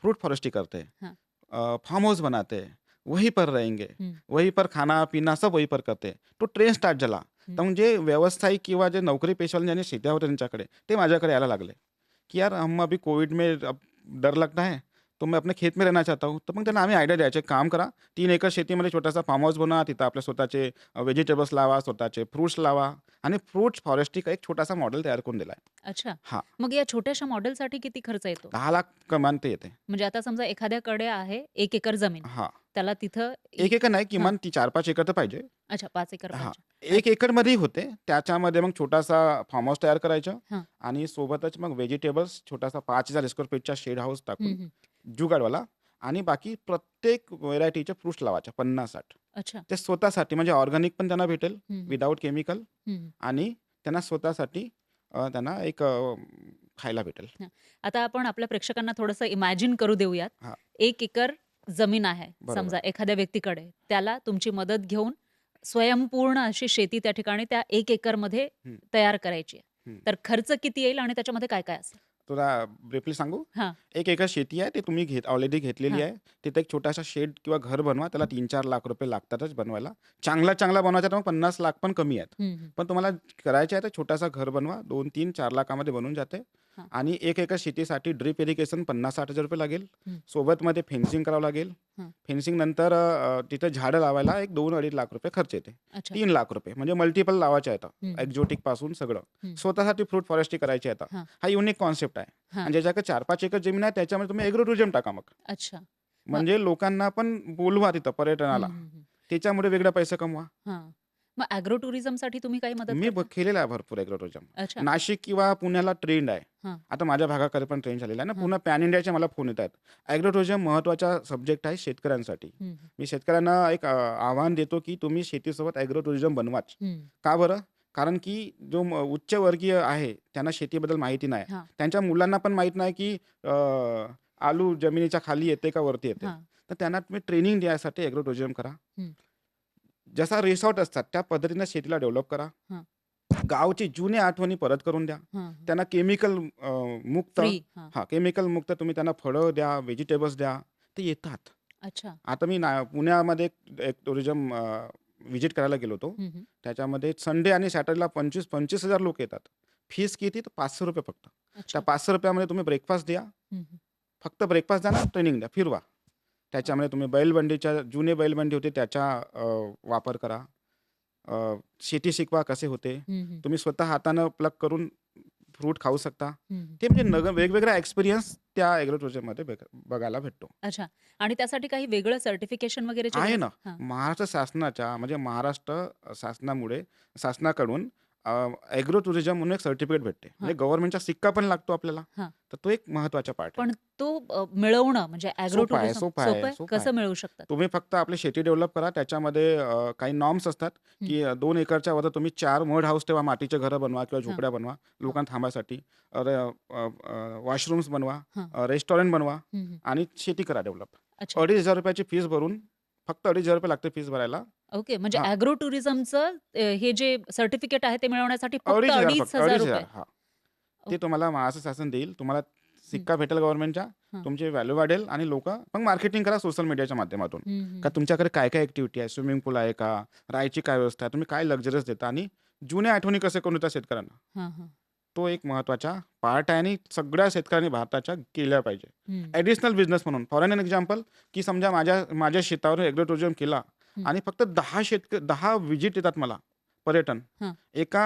फ्रूट फॉरेस्ट्री करते हैं. हां. फार्म हाउस बनाते हैं. वहीं पर रहेंगे. हं. वहीं पर खाना-पिना सब वहीं पर करते हैं. तो ट्रेंड स्टार्ट झाला. हं. तर म्हणजे व्यावसायिक किंवा जे नोकरी पेशावाले ज्यांनी शेत्या होत्या त्यांच्याकडे, ते माझ्याकडे यायला लागले, की यार हम अभी कोविड में अब डर लगता है, तो मैं अपने खेत में रहना चाहता हूँ. तर मग त्यांना आम्ही आयडिया द्यायचे, काम करा 3 एकर शेतीमध्ये छोटासा फार्म हाऊस बनवा. तिथं आपले स्वतःचे व्हेजिटेबल्स लावा, स्वतःचे फ्रुट्स लावा आणि फ्रुट्स फॉरेस्ट्री का एक छोटासा मॉडेल तयार करून दिला आहे. अच्छा. हां. मग या छोट्याशा मॉडेलसाठी किती खर्च येतो? 10 लाख कमान ते येते. म्हणजे आता समजा एखाद्याकडे आहे 1 एकर जमीन. हां. त्याला तिथं 1 एकर नाही, हां. किमान 4-5 एकर तर पाहिजे. अच्छा 5 एकर हां. पाहिजे. 1 एकरमध्येही होते. त्याच्यामध्ये मग छोटासा फार्म हाऊस तयार करायचा हां. आणि सोबतच मग व्हेजिटेबल्स छोटासा 5,000 स्क्वेअर फीटचा शेड हाऊस हं, टाकून हं. जुगाडवाला आणि बाकी प्रत्येक व्हेरायटीचे फ्रुट्स लावायचे 50-60. अच्छा. ते स्वतःसाठी म्हणजे ऑर्गॅनिक पण त्यांना भेटेल, हं, हं. विदाऊट केमिकल, हं, हं. आणि त्यांना स्वतःसाठी त्यांना एक खायला भेटेल. हां. आता आपण आपल्या प्रेक्षकांना थोडंसं इमॅजिन करू देऊयात. हां. 1 एकर जमीन आहे बरोबर. समजा एखाद्या व्यक्तीकडे. त्याला तुमची मदत घेऊन स्वयंपूर्ण अशी शेती त्या ठिकाणी त्या 1 एकरमध्ये हं. तयार करायची आहे. हं. तर खर्च किती येईल आणि त्याच्यामध्ये काय-काय असेल? तुला ब्रीफली सांगू? हां. 1 एकर शेती आहे, ते तुम्ही ऑलरेडी घेतलेली हां. आहे. तिथे एक छोटासा शेड किंवा घर बनवा. त्याला 3-4 लाख रुपये लागतातच बनवायला. चांगला बनवायचा तर मग 50 लाख पण कमी आहेत. हं, हं. पण तुम्हाला करायचे आहे तर छोटासा घर बनवा. 2-3-4 लाखामध्ये बनून जाते. हां. आणि 1 एकर शेतीसाठी ड्रिप इरिगेशन 50-60 हजार रुपये लागेल. हं. सोबत मध्ये फेन्सिंग करावं लागेल. हां. फेन्सिंग नंतर तिथे झाडं लावायला एक 2-2.5 लाख रुपये खर्च येते. अच्छा. 3 लाख रुपये म्हणजे मल्टिपल लावायचे आहेत. हं, हं. एक्झॉटिकपासून सगळं. हं. स्वतःसाठी फ्रूट फॉरेस्ट्री करायची आहे. हां. हा युनिक कॉन्सेप्ट आहे. हां. आणि ज्याच्याकडे 4-5 एकर जमीन आहे त्याच्यामध्ये तुम्ही ॲग्रो टुरिझम टाका मग. अच्छा. म्हणजे लोकांना पण बोलवा तिथं हं, पर्यटनाला. हं, हं. त्याच्यामुळे वेगळे पैसे कमवा. हां. मग ॲग्रो टुरिझमसाठी तुम्ही काही मदत मी करता? केलेलं आहे भरपूर ॲग्रो टुरिझम. अच्छा. नाशिक किंवा पुण्याला ट्रेंड आहे. हां. आता माझ्या भागाकडे पण ट्रेंड झालेला आहे ना. हां. पूर्ण पॅन इंडियाचे मला फोन येत आहेत. ॲग्रो टुरिझम महत्त्वाचा सब्जेक्ट आहे शेतकऱ्यांसाठी. हं, हं. मी शेतकऱ्यांना एक आव्हान देतो की तुम्ही शेतीसोबत ॲग्रो टुरिझम बनवाच. हं. का बरं? कारण की जो उच्चवर्गीय आहे त्यांना शेतीबद्दल माहिती नाही. हां, त्यांच्या मुलांना पण माहीत नाही की आलू जमिनीच्या खाली येते का वरती येते. हां. तर त्यांना तुम्ही ट्रेनिंग द्यायसाठी ॲग्रो टुरिझम करा. हं, जसा रिसॉर्ट असतात त्या पद्धतीने शेतीला डेव्हलप करा. हां, गावची जुन्या आठवणी परत करून द्या. हां. त्यांना केमिकल मुक्त फ्री. हां. केमिकल मुक्त तुम्ही त्यांना फळं द्या, व्हेजिटेबल्स द्या. ते येतात. अच्छा. आता मी पुण्यामध्ये एक टुरिझम व्हिजिट करायला गेलो होतो. हं, हं. त्याच्यामध्ये संडे आणि सॅटर्डेला 25,000 लोक येतात. फीस किती? तर ₹500 फक्त. अच्छा. त्या ₹500 मध्ये तुम्ही ब्रेकफास्ट द्या. हं, हं. फक्त ब्रेकफास्ट द्या ना, ट्रेनिंग द्या, फिरवा. त्याच्यामध्ये तुम्ही बैलबंडीच्या जुने बैलबंडी होते त्याचा वापर करा. शेती शिकवा कसे होते. हं, हं. तुम्ही स्वतः हातानं प्लग करून फ्रूट खाऊ शकता. हं, हं. ते म्हणजे वेगवेगळा एक्सपिरियन्स त्या ॲग्रो टुरिझममध्ये बघायला भेटतो. अच्छा. आणि त्यासाठी काही वेगळं सर्टिफिकेशन वगैरेची आहे गरज? ना. हां. महाराष्ट्र शासनाच्या म्हणजे महाराष्ट्र शासनाकडून ॲग्रो टुरिझम म्हणून एक सर्टिफिकेट भेटते. म्हणजे गव्हर्नमेंटचा सिक्का पण लागतो आपल्याला. हां. तर तो एक महत्त्वाचा पार्ट आहे. पण तो मिळवणं म्हणजे ॲग्रो सोपं आहे, टुरिझम सोपं आहे, सोपं आहे? सोपं आहे. कसं मिळवू शकतात? तुम्ही फक्त आपली शेती डेव्हलप करा. त्याच्यामध्ये काही नॉर्म्स असतात, की 2 एकरच्या वर तुम्ही 4 मड हाऊस ठेवा, मातीचे घरं बनवा किंवा हां, झोपड्या बनवा लोकांना थांबायसाठी. वॉशरूम्स बनवा, हां. रेस्टॉरंट बनवा हं, हं. आणि शेती करा डेव्हलप. अच्छा. ₹2,500 ची फीस भरून फक्त ₹2,500 लागते फीस भरायला. ओके. म्हणजे हां, ॲग्रो टुरिझमचं हे जे सर्टिफिकेट आहे ते मिळवण्यासाठी फक्त 2,500 फक्त ₹2,500. 2,500 हां. ते ओके. तुम्हाला महाराष्ट्र शासन देईल. तुम्हाला हं, सिक्का भेटेल गव्हर्नमेंटचा. हां. तुमची व्हॅल्यू वाढेल आणि लोकं मग मार्केटिंग करा सोशल मीडियाच्या माध्यमातून. हं, हं. का तुमच्याकडे काय-काय ॲक्टिव्हिटी आहे, स्विमिंग पूल आहे का? राहायची काय व्यवस्था आहे? तुम्ही काय लक्झरीज देता आणि जुन्या आठवणी कसे करून देता शेतकऱ्यांना? हां, हां. तो एक महत्त्वाचा पार्ट आहे आणि सगळ्या शेतकऱ्यांनी भारताच्या केल्या पाहिजे. हं, ॲडिशनल बिझनेस म्हणून फॉर एन एक्झाम्पल, की समजा माझ्या माझ्या शेतावर ॲग्रो टुरिझम केला हं. आणि फक्त 10 व्हिजिट येतात मला पर्यटन. हां. एका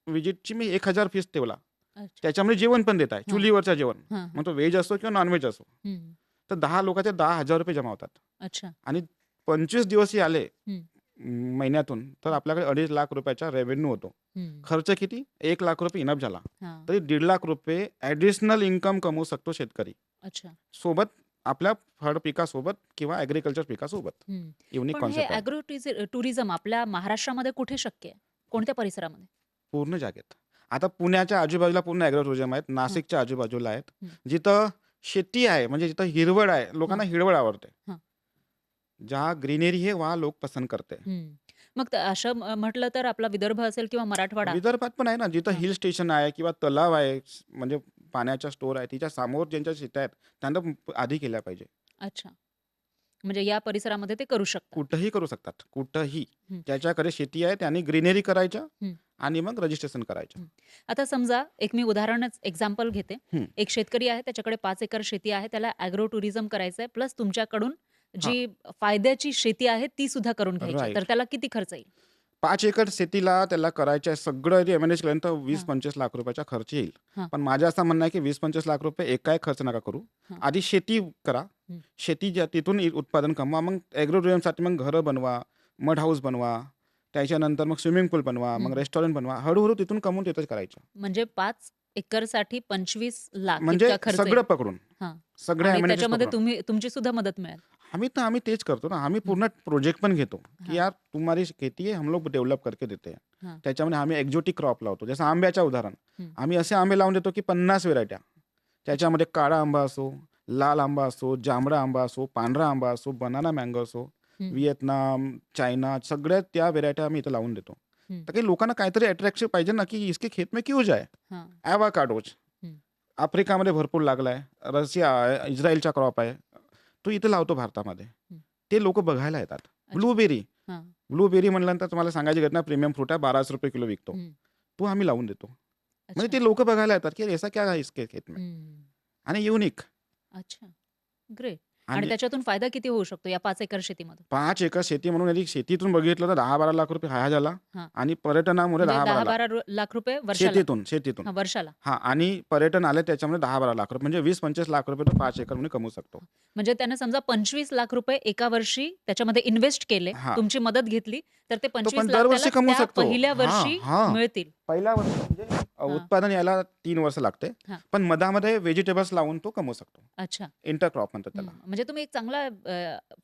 व्हिजिटची मी 1,000 फीस ठेवला. अच्छा. त्याच्यामध्ये जेवण पण देत आहे, हां, चुलीवरचं जेवण. हां, मग हां. तो व्हेज असो किंवा नॉन-व्हेज असो. हं. तर 10 लोकांचे ₹10,000 जमा होतात अच्छा. आणि 25 दिवसही आले हं, महिन्यातून, तर हं, आपल्याकडे ₹2,50,000 रेव्हेन्यू होतो. हं. खर्च किती? ₹1,00,000 इनफ झाला. हां. तरी ₹1,50,000 ॲडिशनल इन्कम कमवू शकतो शेतकरी. अच्छा. सोबत आपल्या फळ पिकासोबत किंवा ॲग्रिकल्चर पिकासोबत. हं. युनिक पण हे कॉन्सेप्ट आहे. ॲग्रो टुरिझम आपल्या महाराष्ट्रामध्ये कुठे शक्य आहे? कोणत्या परिसरामध्ये? पूर्ण जागेत. आता पुण्याच्या आजूबाजूला पूर्ण ॲग्रो टुरिझम आहेत. हां, नाशिकच्या आजूबाजूला आहेत. हं, जिथं शेती आहे म्हणजे जिथं हिरवळ आहे, लोकांना हां, हिरवळ आवडते. हां. जहाँ ग्रीनरी है वहाँ लोक पसंद करते हैं. हं. मग असं म्हटलं तर आपला विदर्भ असेल किंवा मराठवाडा. विदर्भात पण आहे ना, जिथं हां. हिल स्टेशन आहे किंवा तलाव आहे, म्हणजे पाण्याचा स्टोअर आहे, तिच्या समोर ज्यांच्या शेत्या आहेत, त्यांना आधी केल्या पाहिजे. अच्छा. म्हणजे या परिसरामध्ये ते करू शकतात. कुठंही करू शकतात, कुठंही. हं, ज्याच्याकडे शेती आहे त्यांनी ग्रीनरी करायच्या हं, आणि मग रजिस्ट्रेशन करायचं. हं. आता समजा एक मी उदाहरणच एक्झाम्पल घेते. हं, एक शेतकरी आहे, त्याच्याकडे 5 एकर शेती आहे. त्याला ॲग्रो टुरिझम करायचं आहे. प्लस तुमच्याकडून हां, जी फायद्याची शेती आहे ती सुद्धा करून घ्यायची आहे. तर राईट. त्याला किती खर्च येईल? 5 एकर शेतीला त्याला करायचं आहे सगळं ते मॅनेज केल्यानंतर हां, 20-25 लाख रुपयाचा खर्च येईल. हां, पण माझं असं म्हणणं आहे की 20-25 लाख रुपये एकाही खर्च नका करू. हां. आधी शेती करा. हं, शेती ज्या तिथून उत्पादन कमवा. मग ॲग्रो टुरिझमसाठी मग घरं बनवा, मड हाऊस बनवा. त्याच्यानंतर मग स्विमिंग पूल बनवा, हं, मग हं. रेस्टॉरंट बनवा. हळू तिथून कमवून तिथंच करायचं. म्हणजे 5 एकरसाठी 25 लाख म्हणजे इतका खर्च सगळं येईल. पकडून, हां. सगळ्या आणि ॲमेनिटीज त्याच्यामध्ये पकडून. तुमची सुद्धा मदत मिळेल. आम्ही तेच करतो ना. आम्ही हं, पूर्ण प्रोजेक्ट पण घेतो, की हां, यार तुम्हारी खेती है, हम लोग डेव्हलप करके देते हैं. हां, त्याच्यामध्ये आम्ही एक्झोटिक क्रॉप लावतो. जसं आंब्याचं उदाहरण. हं. आम्ही असे आंबे लावून देतो, की 50 व्हेरायट्या. अच्छा. त्याच्यामध्ये काळा आंबा असो, लाल आंबा असो, जांभळा आंबा असो, पांढरा आंबा असो, बनाना मँगो असो, हं, व्हिएतनाम, चायना सगळ्या त्या व्हेरायट्या आम्ही इथं लावून देतो. हं. तर काही लोकांना काहीतरी अट्रॅक्शन पाहिजे ना, की इसके खेत में क्यों जाए? हां. ॲव्होकाडोज हं. आफ्रिकामध्ये भरपूर लागलाय. रशिया आहे, इस्रायलचा क्रॉप आहे. तो इथे लावतो भारतामध्ये. हं. ते लोकं बघायला येतात. अच्छा. ब्लूबेरी, हां. ब्लूबेरी म्हटल्यानंतर तुम्हाला सांगायची घटना प्रीमियम फ्रूट आहे, ₹1200 किलो विकतो. हं. तो आम्ही लावून देतो. म्हणजे अच्छा. ते लोकं बघायला येतात, की ऐसा क्या है इसके खेत में? हं. आणि युनिक. अच्छा. ग्रेट. आणि आणि त्याच्यातून फायदा किती होऊ शकतो या 5 एकर शेतीमधून? 5 एकर शेती म्हणून आधी शेतीतून बघितलं तर ₹10-12 लाख हा झाला हां. आणि पर्यटनामुळे म्हणजे 10-12 लाख. 10-12 लाख रुपये वर्षाला? शेतीतून. हां, वर्षाला. हां आणि पर्यटन आले त्याच्यामध्ये ₹10-12 लाख म्हणजे 20-25 लाख रुपये तो 5 एकरमध्ये कमवू शकतो. म्हणजे त्याने समजा 25 लाख रुपये एका वर्षी त्याच्यामध्ये इन्व्हेस्ट केले, हां. तुमची मदत घेतली, तर ते तो 25 पण लाख दरवर्षी त्याला कमवू त्या शकतो. पहिल्या हां, वर्षी हां. मिळतील. पहिल्या वर्षी म्हणजे उत्पादन यायला 3 वर्ष लागते. हां. पण मधामध्ये व्हेजिटेबल्स लावून तो कमवू शकतो. अच्छा. इंटरक्रॉप म्हणतात हं. त्याला. म्हणजे तुम्ही एक चांगला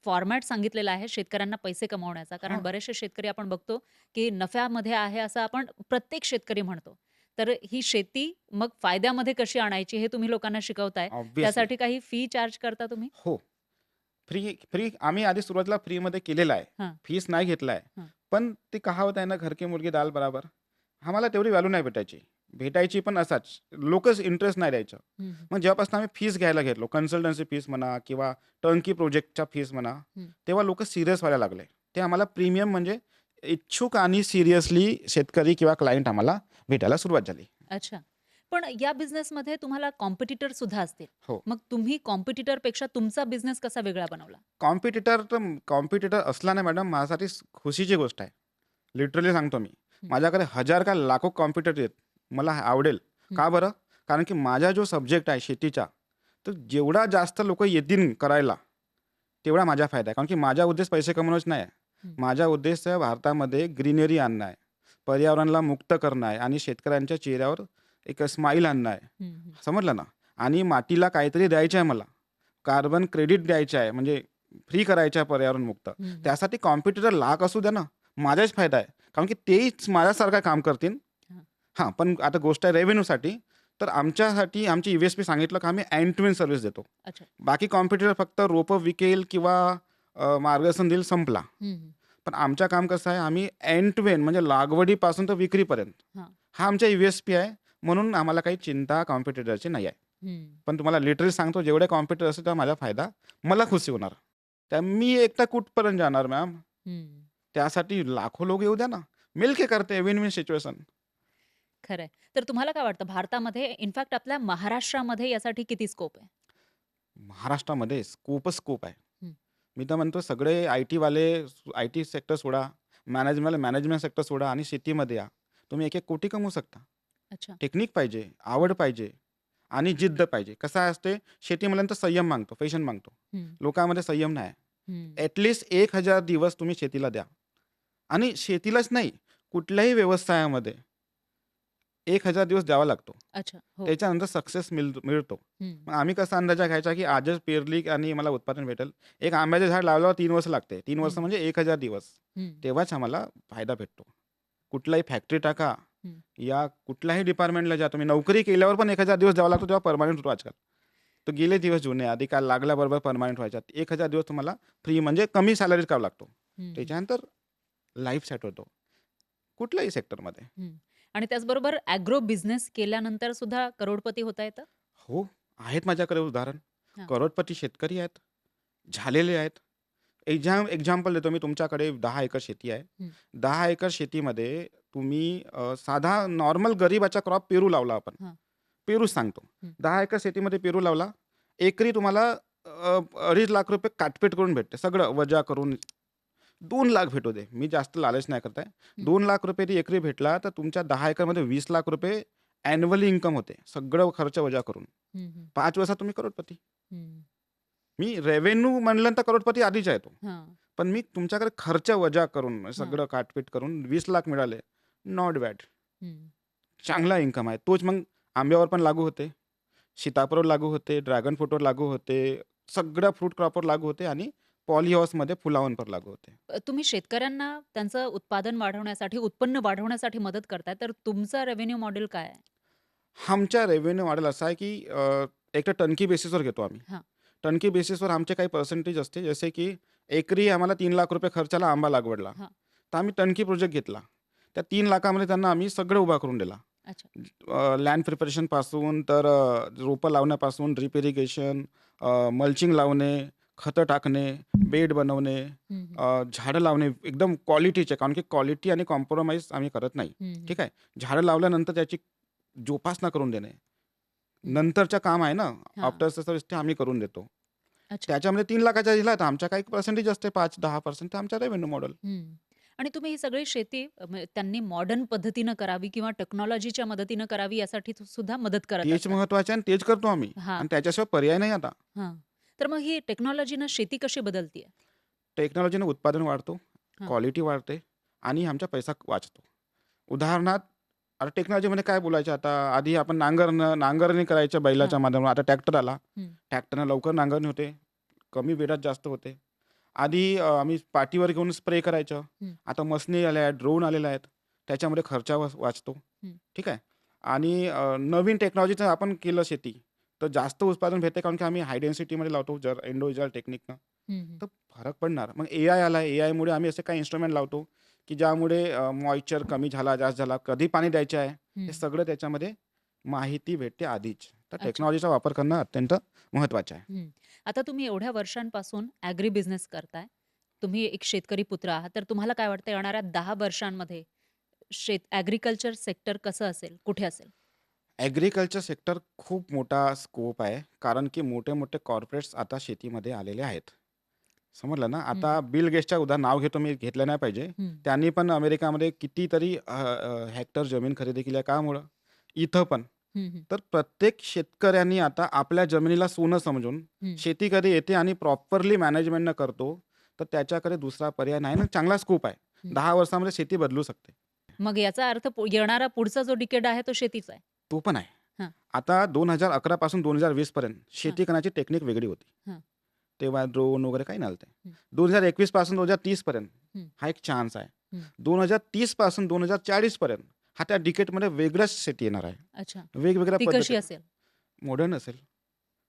फॉर्मॅट सांगितलेला आहे शेतकऱ्यांना पैसे कमवण्याचा. कारण हां. बरेचसे शेतकरी आपण बघतो, की नफ्यामध्ये आहे असं आपण प्रत्येक शेतकरी म्हणतो. तर ही शेती मग फायद्यामध्ये कशी आणायची हे तुम्ही लोकांना शिकवताय. ऑब्व्हियसली. त्यासाठी काही फी चार्ज करता तुम्ही? हो. फ्री फ्री आम्ही आधी सुरुवातीला फ्रीमध्ये केलेलं आहे. हां, फीस नाही घेतला आहे. हां. पण ती कहावत आहे ना, घर की मुर्गी दाल बराबर. आम्हाला तेवढी व्हॅल्यू नाही भेटायची. भेटायची पण असाच. लोकच इंटरेस्ट नाही द्यायचं. हं, हं. मग जेव्हापासून आम्ही फीस घ्यायला घेतलो, कन्सल्टन्सी फीस म्हणा किंवा टर्नकी प्रोजेक्टच्या फीस म्हणा, हं. तेव्हा लोकं सीरियस व्हायला लागले. ते आम्हाला प्रीमियम म्हणजे इच्छुक आणि सिरियसली शेतकरी किंवा क्लायंट आम्हाला भेटायला सुरुवात झाली. अच्छा. पण या बिझनेसमध्ये तुम्हाला कॉम्पिटिटर सुद्धा असतील. हो. मग तुम्ही कॉम्पिटिटरपेक्षा तुमचा बिझनेस कसा वेगळा बनवला? कॉम्पिटिटर असला नाही मॅडम, माझ्यासाठी खुशीची गोष्ट आहे. लिटरली सांगतो मी. हं. माझ्याकडे हजार का लाखो कॉम्पिटिटर आहेत. मला आवडेल. हं. का बरं? कारण की माझा जो सब्जेक्ट आहे शेतीचा, तर जेवढा जास्त लोकं येतील करायला, तेवढा माझा फायदा आहे. कारण की माझा उद्देश पैसे कमवणंच नाही आहे. हं. माझा उद्देश आहे भारतामध्ये ग्रीनरी आणणं आहे. पर्यावरणाला मुक्त करणं आहे आणि शेतकऱ्यांच्या चेहऱ्यावर एक स्माईल आणणं आहे. हं, हं. समजलं ना? आणि मातीला काहीतरी द्यायचं आहे मला. कार्बन क्रेडिट द्यायचं आहे, म्हणजे फ्री करायचं आहे पर्यावरणमुक्त. हं, हं. त्यासाठी कॉम्पिटिटर लाख असू द्या ना, माझाच फायदा आहे. कारण की तेच माझ्यासारखं काम करतील. हां. हां, पण आता गोष्ट आहे रेव्हेन्यूसाठी. तर आमच्यासाठी आमची यू-एस-पी सांगितलं की आम्ही एंड टू एंड सर्व्हिस देतो. अच्छा. बाकी कॉम्पिटिटर फक्त रोपं विकेल किंवा मार्गदर्शन देईल, संपला. हं, हं. पण आमचं काम कसं आहे, आम्ही एंड टू एंड म्हणजे लागवडीपासून तर विक्रीपर्यंत. हां. हा आमचा यू-एस-पी आहे. म्हणून आम्हाला काही चिंता कॉम्पिटिटरची नाही आहे. हं. पण तुम्हाला लिटरली सांगतो, जेवढे कॉम्पिटिटर असेल तेव्हा माझा फायदा, मला खुशी होणार. त्या मी एकटा कुठपर्यंत जाणार मॅम? हं. त्यासाठी लाखो लोक येऊ द्या ना. मिलके करते, विन विन सिच्युएशन. खरंय. तर तुम्हाला काय वाटतं भारतामध्ये इनफॅक्ट आपल्या महाराष्ट्रामध्ये यासाठी किती स्कोप आहे? महाराष्ट्रामध्ये स्कोपच स्कोप आहे. हं. मी तर म्हणतो सगळे आय-टीवाले आय-टी सेक्टर सोडा, मॅनेजमेंटवाले मॅनेजमेंट सेक्टर सोडा आणि शेतीमध्ये या. तुम्ही 1-1 कोटी कमवू शकता. अच्छा. टेक्निक पाहिजे, आवड पाहिजे आणि जिद्द पाहिजे. कसं असते, शेती म्हटल्यानंतर संयम मागतो, पेशन्स मागतो. हं, लोकांमध्ये संयम नाही आहे. हं. ॲटलीस्ट 1000 दिवस तुम्ही शेतीला द्या. आणि शेतीलाच नाही, कुठल्याही व्यवसायामध्ये 1000 दिवस द्यावा लागतो. अच्छा. हो. त्याच्यानंतर सक्सेस मिळतो. हं. मग आम्ही कसा अंदाजा घ्यायचा, की आजच पेरली आणि मला उत्पादन भेटेल. एक आंब्याचे झाड लावल्यावर 3 वर्ष लागते. 3 वर्ष हं. म्हणजे 1000 दिवस. हं. तेव्हाच आम्हाला फायदा भेटतो. कुठलाही फॅक्टरी टाका हं. या कुठल्याही डिपार्टमेंटला जा तुम्ही. नोकरी केल्यावर पण 1000 दिवस द्यावा लागतो, तेव्हा परमनंट होतो आजकाल. तर गेले दिवस जुने. आधी काल लागल्याबरोबर परमनंट व्हायचा. 1000 दिवस तुम्हाला फ्री म्हणजे कमी सॅलरीत करावा लागतो. हं, हं. त्याच्यानंतर लाईफ सेट होतो. कुठल्याही सेक्टरमध्ये. हं. आणि त्याचबरोबर ॲग्रो बिझनेस केल्यानंतर सुद्धा करोडपती होता येतं? हो, आहेत माझ्याकडे उदाहरण. हां. करोडपती शेतकरी आहेत, झालेले आहेत. एक्झाम्पल देतो मी. तुमच्याकडे 10 एकर शेती आहे. हं. 10 एकर शेतीमध्ये तुम्ही साधा नॉर्मल गरीबाचा क्रॉप पेरू लावला आपण. हां. पेरूच सांगतो. हं. 10 एकर शेतीमध्ये पेरू लावला. एकरी तुम्हाला 2.5 लाख रुपये काटपीट करून भेटते. सगळं वजा करून 2 लाख भेटू दे. मी जास्त लालच नाही करत आहे. हं. 2 लाख रुपये ती एकरी भेटला, तर तुमच्या 10 एकरमध्ये 20 लाख रुपये ॲन्युअली इन्कम होते. सगळं खर्च वजा करून. हं, हं. 5 वर्षात तुम्ही करोडपती. हं. मी रेव्हेन्यू म्हणलं तर करोडपती आधीच आहे तो. हां. पण मी तुमच्याकडे खर्च वजा करून, हां. सगळं काटपीट करून 20 लाख मिळाले. Not bad. हं. चांगला इन्कम आहे. तोच मग आंब्यावर पण लागू होते. सीताफळावर लागू होते, ड्रॅगन फ्रूटवर लागू होते, सगळ्या फ्रूट क्रॉपवर लागू होते आणि पॉली हाऊसमध्ये फुलावर पण लागू होते. तुम्ही शेतकऱ्यांना त्यांचं उत्पादन वाढवण्यासाठी, उत्पन्न वाढवण्यासाठी मदत करताय. तर तुमचा रेव्हेन्यू मॉडेल काय आहे? आमच्या रेव्हेन्यू मॉडेल असा आहे, की एक तर टर्नकी बेसिसवर घेतो आम्ही. हां. टर्नकी बेसिसवर आमचे काही पर्सेंटेज असते. जसे की एकरी आम्हाला 3 लाख रुपये खर्चाला आंबा लागवडला. हां. तर आम्ही टर्नकी प्रोजेक्ट घेतला. त्या 3 लाखामध्ये त्यांना आम्ही सगळं उभा करून दिला. अच्छा. लँड प्रिपरेशनपासून तर रोपं लावण्यापासून ड्रिप इरिगेशन, मल्चिंग लावणे, खतं टाकणे, बेड बनवणे, हं, हं. झाडं लावणे एकदम क्वालिटीचे. कारण की क्वालिटी आणि कॉम्प्रोमाईज आम्ही करत नाही. हं, हं. ठीक आहे. झाडं लावल्यानंतर त्याची जोपासना करून देणे. हं. नंतरचं काम आहे ना, हां. आफ्टर सर्व्हिस ते आम्ही करून देतो. अच्छा. त्याच्यामध्ये 3 लाखाचा दिला तर आमच्या काही पर्सेंटेज असते 5-10% आमच्या रेव्हेन्यू मॉडेल. हं. आणि तुम्ही ही सगळी शेती म्हणजे त्यांनी मॉडर्न पद्धतीनं करावी किंवा टेक्नॉलॉजीच्या मदतीनं करावी यासाठी सुद्धा मदत करत तेच असतात. महत्त्वाचं आहे आणि तेच करतो आम्ही. हां. आणि त्याच्याशिवाय पर्याय नाही आता. हां. तर मग ही टेक्नॉलॉजीनं शेती कशी बदलतीये? टेक्नॉलॉजीनं उत्पादन वाढतो, हां. क्वालिटी वाढते आणि आमचा पैसा वाचतो. उदाहरणार्थ आता टेक्नॉलॉजीमध्ये काय बोलायचं आता, आधी आपण नांगरणी करायच्या बैलाच्या माध्यमातून, आता ट्रॅक्टर आला. हं. ट्रॅक्टरनं लवकर नांगरणी होते, कमी वेळात जास्त होते. आधी आम्ही पाठीवर घेऊन स्प्रे करायचं. हं. आता मशिनी आल्या आहेत, ड्रोन आलेल्या आहेत. त्याच्यामुळे खर्च वाचतो. हं. ठीक आहे. आणि नवीन टेक्नॉलॉजीचं आपण केलं शेती, तर जास्त उत्पादन भेटते, कारण की आम्ही हाय डेन्सिटीमध्ये लावतो जर इंडिव्हिज्युअल टेक्निकनं. हं, हं. तर फरक पडणार. मग एआय आला आहे. एआयमुळे आम्ही असे काही इन्स्ट्रुमेंट लावतो, की ज्यामुळे मॉइश्चर कमी झाला, जास्त झाला, कधी पाणी द्यायचे आहे, हे हं. सगळं त्याच्यामध्ये माहिती भेटते आधीच. तर अच्छा. टेक्नॉलॉजीचा वापर करणं अत्यंत महत्त्वाचं आहे. हं. आता तुम्ही एवढ्या वर्षांपासून ॲग्री बिझनेस करताय. तुम्ही एक शेतकरी पुत्र आहात. तर तुम्हाला काय वाटतं येणाऱ्या 10 वर्षांमध्ये ॲग्रीकल्चर सेक्टर कसं असेल? कुठे असेल? ॲग्रीकल्चर सेक्टर खूप मोठा स्कोप आहे, कारण की मोठे-मोठे कॉर्पोरेट्स आता शेतीमध्ये आलेले आहेत. समजलं ना? हं, आता बिल गेट्सचं नाव घेतो मी, घेतलं नाही पाहिजे. हं. त्यांनी पण अमेरिकामध्ये कितीतरी हेक्टर जमीन खरेदी केली आहे. कामुळं? इथं पण. हं, हं. तर प्रत्येक शेतकऱ्यांनी आता आपल्या जमिनीला सोनं समजून हं. शेती कधी येते आणि प्रॉपरली मॅनेजमेंट न करतो, तर त्याच्याकडे दुसरा पर्याय नाही ना, चांगला स्कोप आहे. हं. 10 वर्षामध्ये शेती बदलू शकते. मग याचा अर्थ येणारा पुढचा जो डिकेड आहे तो शेतीचा आहे. तो पण आहे. हां, आता 2011 पासून 2020 पर्यंत हां, शेती करण्याची टेक्निक वेगळी होती. हां. तेव्हा ड्रोन वगैरे काही नव्हते. हं, 2021 पासून 2030 पर्यंत हं, हा एक चान्स आहे. हं. 2030 पासून 2040 पर्यंत हा त्या डिकेटमध्ये वेगळंच शेती येणार आहे. अच्छा. वेगवेगळ्या ती कशी पद्धती, असेल? मॉडर्न असेल.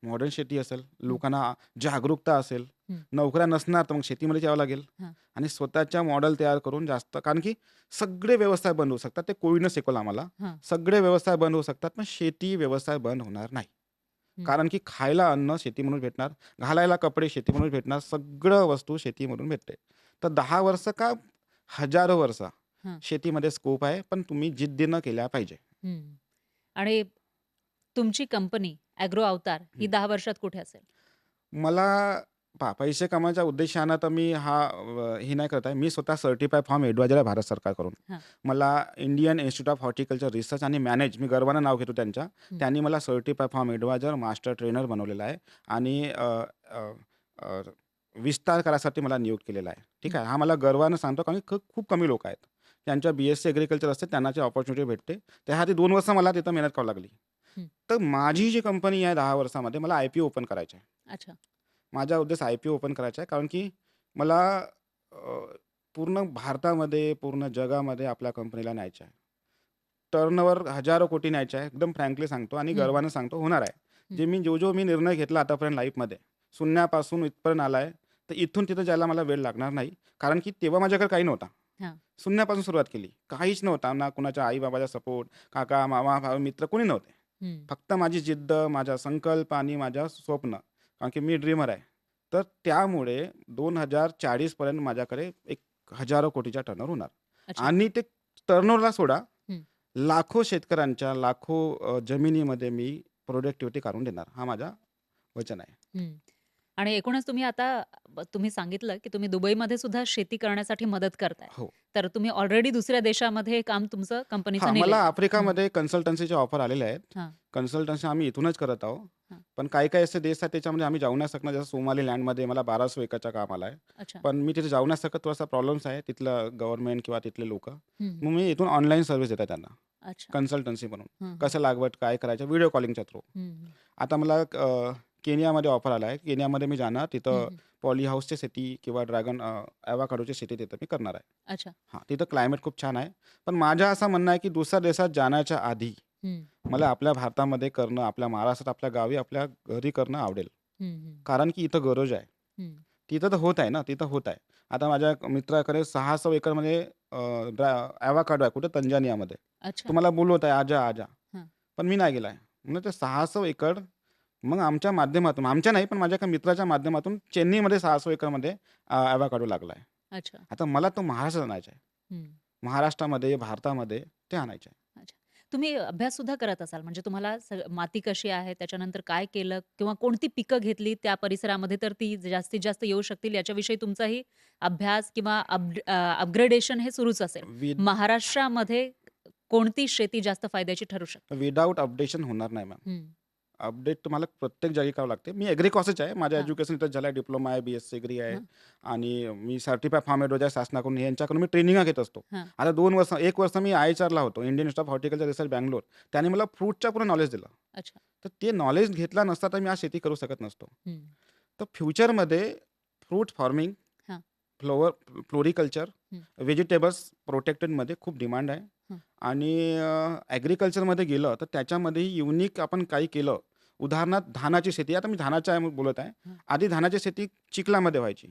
मॉडर्न शेती असेल, हं, लोकांना जागरूकता असेल, हं. नोकऱ्या नसणार तर मग शेतीमध्ये यावं लागेल. हां, आणि स्वतःच्या मॉडेल तयार करून जास्त, कारण की सगळे व्यवसाय बंद होऊ शकतात. ते कोविडनं शिकवलं आम्हाला. हां. सगळे व्यवसाय बंद होऊ शकतात, पण शेती व्यवसाय बंद होणार नाही. हं, कारण की खायला अन्न शेतीमधून भेटणार, घालायला कपडे शेतीमधून भेटणार, सगळं वस्तू शेतीमधून भेटते. तर 10 वर्ष का हजारो वर्ष हां. शेतीमध्ये स्कोप आहे, पण तुम्ही जिद्दीनं केल्या पाहिजे. हं. आणि तुमची कंपनी ॲग्रो अवतार ही हं. 10 वर्षात कुठे असेल? मला पैसे कमवायच्या उद्देशानं तर मी हे नाही करत आहे. मी स्वतः सर्टिफाय फार्म ॲडवायझर आहे भारत सरकारकडून. हां. मला Indian institute of horticulture research आणि मॅनेज, मी गर्वानं नाव घेतो त्यांच्या. हं, त्यांनी मला certify farm adviser, master trainer बनवलेला आहे आणि अ, अ, विस्तार करायसाठी मला नियुक्त केलेला आहे. ठीक हं, आहे. हा मला गर्वानं सांगतो, कारण की खूप कमी लोक आहेत. त्यांच्या BSc ॲग्रीकल्चर असते, त्यांना ती अपॉर्च्युनिटी भेटते. त्यासाठी 2 वर्ष मला तिथं मेहनत करावी लागली. हं. तर माझी जी कंपनी आहे 10 वर्षामध्ये, मला IPO ओपन करायची आहे. अच्छा. माझा उद्देश IPO ओपन करायचा आहे, कारण की मला अ, पूर्ण भारतामध्ये, पूर्ण जगामध्ये आपल्या कंपनीला न्यायचं आहे. टर्नओव्हर हजारो कोटी न्यायचं आहे. एकदम फ्रँकली सांगतो आणि हं, गर्वानं सांगतो, होणार आहे. हं. जो मी निर्णय घेतला आतापर्यंत लाईफमध्ये, शून्यापासून इथपर्यंत आला आहे, तर इथून तिथं जायला मला वेळ लागणार नाही. कारण की तेव्हा माझ्याकडे काही नव्हता. हां. शून्यापासून सुरुवात केली. काहीच नव्हता. ना कुणाच्या आई-बाबाचा सपोर्ट, काका, मामा, मित्र कोणी नव्हते. हं, फक्त माझी जिद्द, माझा संकल्प आणि माझं स्वप्न. कारण की मी ड्रीमर आहे. तर त्यामुळे 2040 पर्यंत माझ्याकडे एक हजारो कोटीचा टर्नओव्हर होणार. अच्छा. आणि ते टर्नओव्हरला सोडा, हं, लाखो शेतकऱ्यांच्या लाखो जमिनीमध्ये मी प्रोडक्टिव्हिटी काढून देणार. हा माझा वचन आहे. हं. आणि एकूणच तुम्ही आता तुम्ही सांगितलं, की तुम्ही दुबईमध्ये सुद्धा शेती करण्यासाठी मदत करताय. हो. तर तुम्ही ऑलरेडी दुसऱ्या देशामध्ये हे काम तुमचं कंपनीचं हां, मला नेलेलं आहे. हं. आफ्रिकामध्ये कन्सल्टन्सीचे ऑफर आलेले आहेत. हां, कन्सल्टन्सी आम्ही इथूनच करत आहोत. हां. पण काही-काही असे देश आहेत त्याच्यामध्ये आम्ही जाऊ नाही शकणार. जसं सोमालीलँडमध्ये मला 1200 एकरचा काम आला आहे. अच्छा. पण मी तिथे जाऊ नाही शकत. थोडासा प्रॉब्लेम्स आहे. तिथलं गव्हर्नमेंट किंवा तिथले लोकं. हं, हं. मग मी इथून ऑनलाईन सर्व्हिस देतो त्यांना, अच्छा. कन्सल्टन्सी म्हणून. हं, हं. कसं लागवड काय करायचं, व्हिडिओ कॉलिंगच्या थ्रू. हं, हं. आता मला केनियामध्ये ऑफर आला आहे. केनियामध्ये मी जाणार. हं, तिथं हं. पॉली हाऊसची शेती किंवा ड्रॅगन ॲव्होकाडोची शेती तिथं मी करणार आहे. अच्छा. हां, तिथं क्लायमेट खूप छान आहे. पण माझं असं म्हणणं आहे, की दुसऱ्या देशात जाण्याच्या आधी हं, मला आपल्या भारतामध्ये करणं, आपल्या महाराष्ट्रात, आपल्या गावी, आपल्या घरी करणं आवडेल. हं, हं. कारण की इथं गरज आहे. हं. तिथं तर होत आहे ना, तिथं होत आहे. आता माझ्या मित्राकडे 600 एकरमध्ये ॲव्होकाडो आहे. कुठे? तंजानियामध्ये. अच्छा. तो मला बोलवत आहे, "आजा, आजा." हां. पण मी नाही गेला आहे. म्हणलं ते 600 एकर, मग आमच्या माध्यमातून, आमच्या नाही पण माझ्या एका मित्राच्या माध्यमातून चेन्नईमध्ये 600 एकरमध्ये ॲव्होकाडो लागला आहे. अच्छा. आता मला तो महाराष्ट्रात आणायचा आहे. हं. महाराष्ट्रामध्ये, भारतामध्ये ते आणायचे आहे. अच्छा. तुम्ही अभ्यास सुद्धा करत असाल म्हणजे तुम्हाला माती कशी आहे, त्याच्यानंतर काय केलं किंवा कोणती पिकं घेतली त्या परिसरामध्ये तर ती जास्तीत जास्त येऊ शकतील याच्याविषयी तुमचाही अभ्यास किंवा अपग्रेडेशन हे सुरूच असेल. विद महाराष्ट्रामध्ये कोणती शेती जास्त फायद्याची ठरू शकते? विदाऊट अपडेशन होणार नाही मॅम. हं. अपडेट तुम्हाला प्रत्येक जागी करावं लागते. मी ॲग्रिकॉसच आहे. माझं हां, एज्युकेशन इथं झालं आहे. डिप्लोमा आहे, BSc डिग्री आहे हां, आणि मी सर्टिफाय फार्म एडवायझर आहे शासनाकडून. यांच्याकडून मी ट्रेनिंगा घेत असतो. हां. आता 2 वर्ष 1 वर्ष मी IHRला होतो. Indian institute of horticulture research Bangalore. त्याने मला फ्रूटचं पूर्ण नॉलेज दिलं. अच्छा. तर ते नॉलेज घेतला नसता तर मी आज शेती करू शकत नसतो. हं. तर फ्युचरमध्ये फ्रूट फार्मिंग, हां, फ्लॉवर फ्लोरिकल्चर, हं, व्हेजिटेबल्स प्रोटेक्टेडमध्ये खूप डिमांड आहे. हं, आणि ॲग्रिकल्चरमध्ये गेलं तर त्याच्यामध्येही युनिक आपण काही केलं. उदाहरणार्थ धानाची शेती. आता मी धानाच्या बोलत आहे. हं, आधी धानाची शेती चिखलामध्ये व्हायची.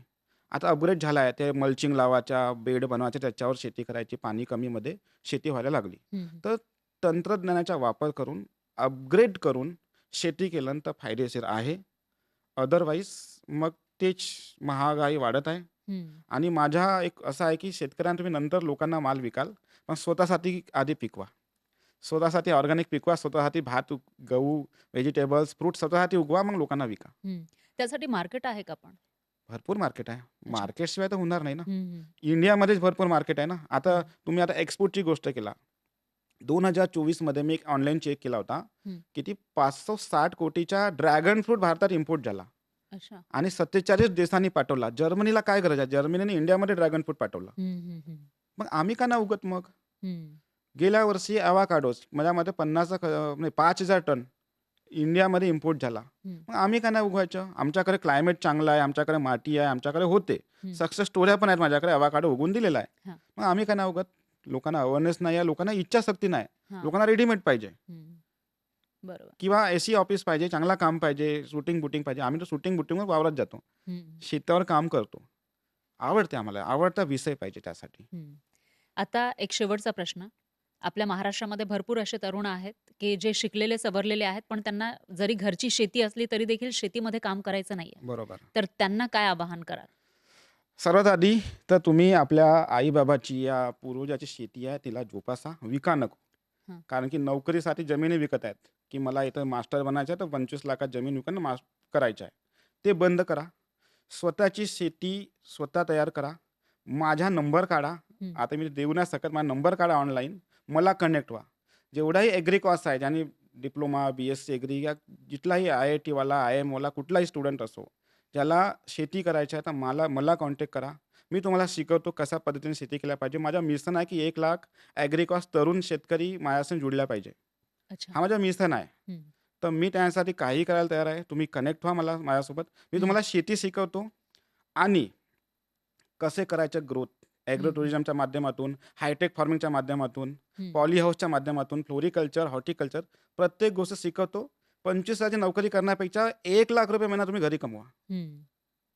आता अपग्रेड झाला आहे. ते मल्चिंग लावायच्या, बेड बनवायच्या, त्याच्यावर शेती करायची. पाणी कमीमध्ये शेती व्हायला लागली. हं, हं. तर तंत्रज्ञानाचा वापर करून, अपग्रेड करून शेती केलं तर फायदेशीर आहे. अदरवाईज मग तेच महागाई वाढत आहे. हं. आणि माझा एक असा आहे की शेतकऱ्यांना तुम्ही नंतर लोकांना माल विकाल, पण स्वतःसाठी आधी पिकवा. स्वतःसाठी ऑर्गॅनिक पिकवा, स्वतःसाठी भात, गहू, व्हेजिटेबल्स, फ्रूट स्वतःसाठी उगवा, मग लोकांना विका. हं. त्यासाठी मार्केट आहे का पण? भरपूर मार्केट आहे. अच्छा. मार्केटशिवाय तर होणार नाही ना. हं, हं, इंडियामध्येच भरपूर मार्केट आहे ना. आता हं, तुम्ही आता एक्सपोर्टची गोष्ट केला. 2024 मध्ये मी एक ऑनलाईन चेक केला होता. हं. किती 560 कोटीचा ड्रॅगन फ्रूट भारतात इम्पोर्ट झाला अच्छा. आणि 47 देशांनी पाठवला. जर्मनीला काय गरज आहे? जर्मनीने इंडियामध्ये ड्रॅगन फ्रूट पाठवला. हं, हं, हं, मग आम्ही का नाही उगत मग? हं. गेल्या वर्षी अवाकाडोस माझ्या मते 50 नाही 5,000 टन इंडियामध्ये इम्पोर्ट झाला. हं, मग आम्ही का नाही उगवायचं? आमच्याकडे क्लायमेट चांगलं आहे, आमच्याकडे माती आहे, आमच्याकडे होते. हं. सक्सेस स्टोऱ्या पण आहेत माझ्याकडे. अवाकाडो उगवून दिलेला आहे. हां, मग आम्ही का नाही उगत? लोकांना अवेअरनेस नाही आहे, लोकांना इच्छाशक्ती नाही. हां. लोकांना रेडीमेड पाहिजे हं. बरोबर. किंवा AC ऑफिस पाहिजे, चांगला काम पाहिजे, शूटिंग बुटिंग पाहिजे. आम्ही तर शूटिंग बुटिंगवर वावरात जातो. हं, शेतावर काम करतो. आवडते आम्हाला. आवडता विषय पाहिजे त्यासाठी. हं. आता एक शेवटचा प्रश्न. आपल्या महाराष्ट्रामध्ये भरपूर असे तरुण आहेत, की जे शिकलेले, सवरलेले आहेत, पण त्यांना जरी घरची शेती असली तरी देखील शेतीमध्ये काम करायचं नाहीये. बरोबर. तर त्यांना काय आवाहन कराल? सर्वात आधी तर तुम्ही आपल्या आई-बाबाची या पूर्वजाची शेती आहे तिला जोपासा, विका नको. हं, कारण की नोकरीसाठी जमिनी विकत आहेत, की मला इथं मास्टर बनायचं आहे तर 25 लाखात जमीन विकून करायचं आहे. ते बंद करा. स्वतःची शेती स्वतः तयार करा. माझा नंबर काढा. हं, आता मी देऊ नाही शकत. माझा नंबर काढा ऑनलाईन. मला कनेक्ट व्हा. जेवढाही ॲग्रिकॉस आहे ज्याने डिप्लोमा, BSc ॲग्री या जिथलाही IITवाला, IIMवाला कुठलाही स्टुडंट असो, ज्याला शेती करायची आहे तर मला मला कॉन्टॅक्ट करा. मी तुम्हाला शिकवतो कशा पद्धतीने शेती केल्या पाहिजे. माझा मिशन आहे की 1,00,000 ॲग्रिकॉस तरुण शेतकरी माझ्याशी जुळल्या पाहिजे. अच्छा. हा माझा मिशन आहे. हं, तर मी त्यासाठी काहीही करायला तयार आहे. तुम्ही कनेक्ट व्हा माझ्यासोबत. मी हं, तुम्हाला शेती शिकवतो आणि कसे करायचे ग्रोथ ॲग्रो हं, हं, टुरिझमच्या माध्यमातून, हायटेक फार्मिंगच्या माध्यमातून, हं, पॉली हाऊसच्या माध्यमातून, फ्लोरिकल्चर, हॉर्टिकल्चर प्रत्येक गोष्ट शिकवतो. 25,000ची नोकरी करण्यापेक्षा ₹1,00,000 महिना तुम्ही घरी कमवा. हं,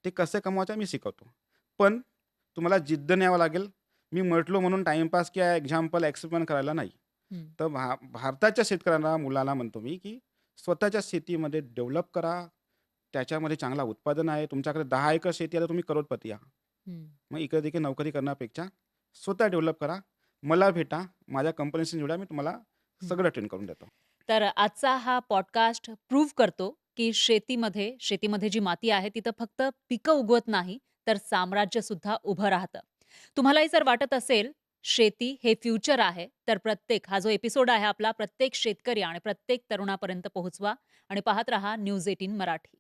ते कसे कमवायचे मी शिकवतो. पण तुम्हाला जिद्द न्यावं लागेल. मी म्हटलो म्हणून टाईमपास किंवा एक्झाम्पल एक्सपेरिमेंट करायला नाही. हं, तर भारताच्या शेतकऱ्यांना, मुलाला म्हणतो मी, की स्वतःच्या शेतीमध्ये डेव्हलप करा. त्याच्यामध्ये चांगला उत्पादन आहे. तुमच्याकडे 10 एकर शेती आहे तर तुम्ही करोडपती आहात. हं, मग इकडे-तिकडे नोकरी करण्यापेक्षा स्वतः डेव्हलप करा. मला भेटा. माझ्या कंपनीशी जोडा. मी तुम्हाला हं. सगळं ट्रेन करून देतो. तर आजचा हा पॉडकास्ट प्रूव्ह करतो, की शेतीमध्ये जी माती आहे तिथं फक्त पिकं उगवत नाही, तर साम्राज्य सुद्धा उभं राहतं. तुम्हालाही जर वाटत असेल, शेती हे फ्युचर आहे, तर हा जो एपिसोड आहे आपला प्रत्येक शेतकरी आणि प्रत्येक तरुणापर्यंत पोहोचवा आणि पाहत रहा न्यूज 18 मराठी.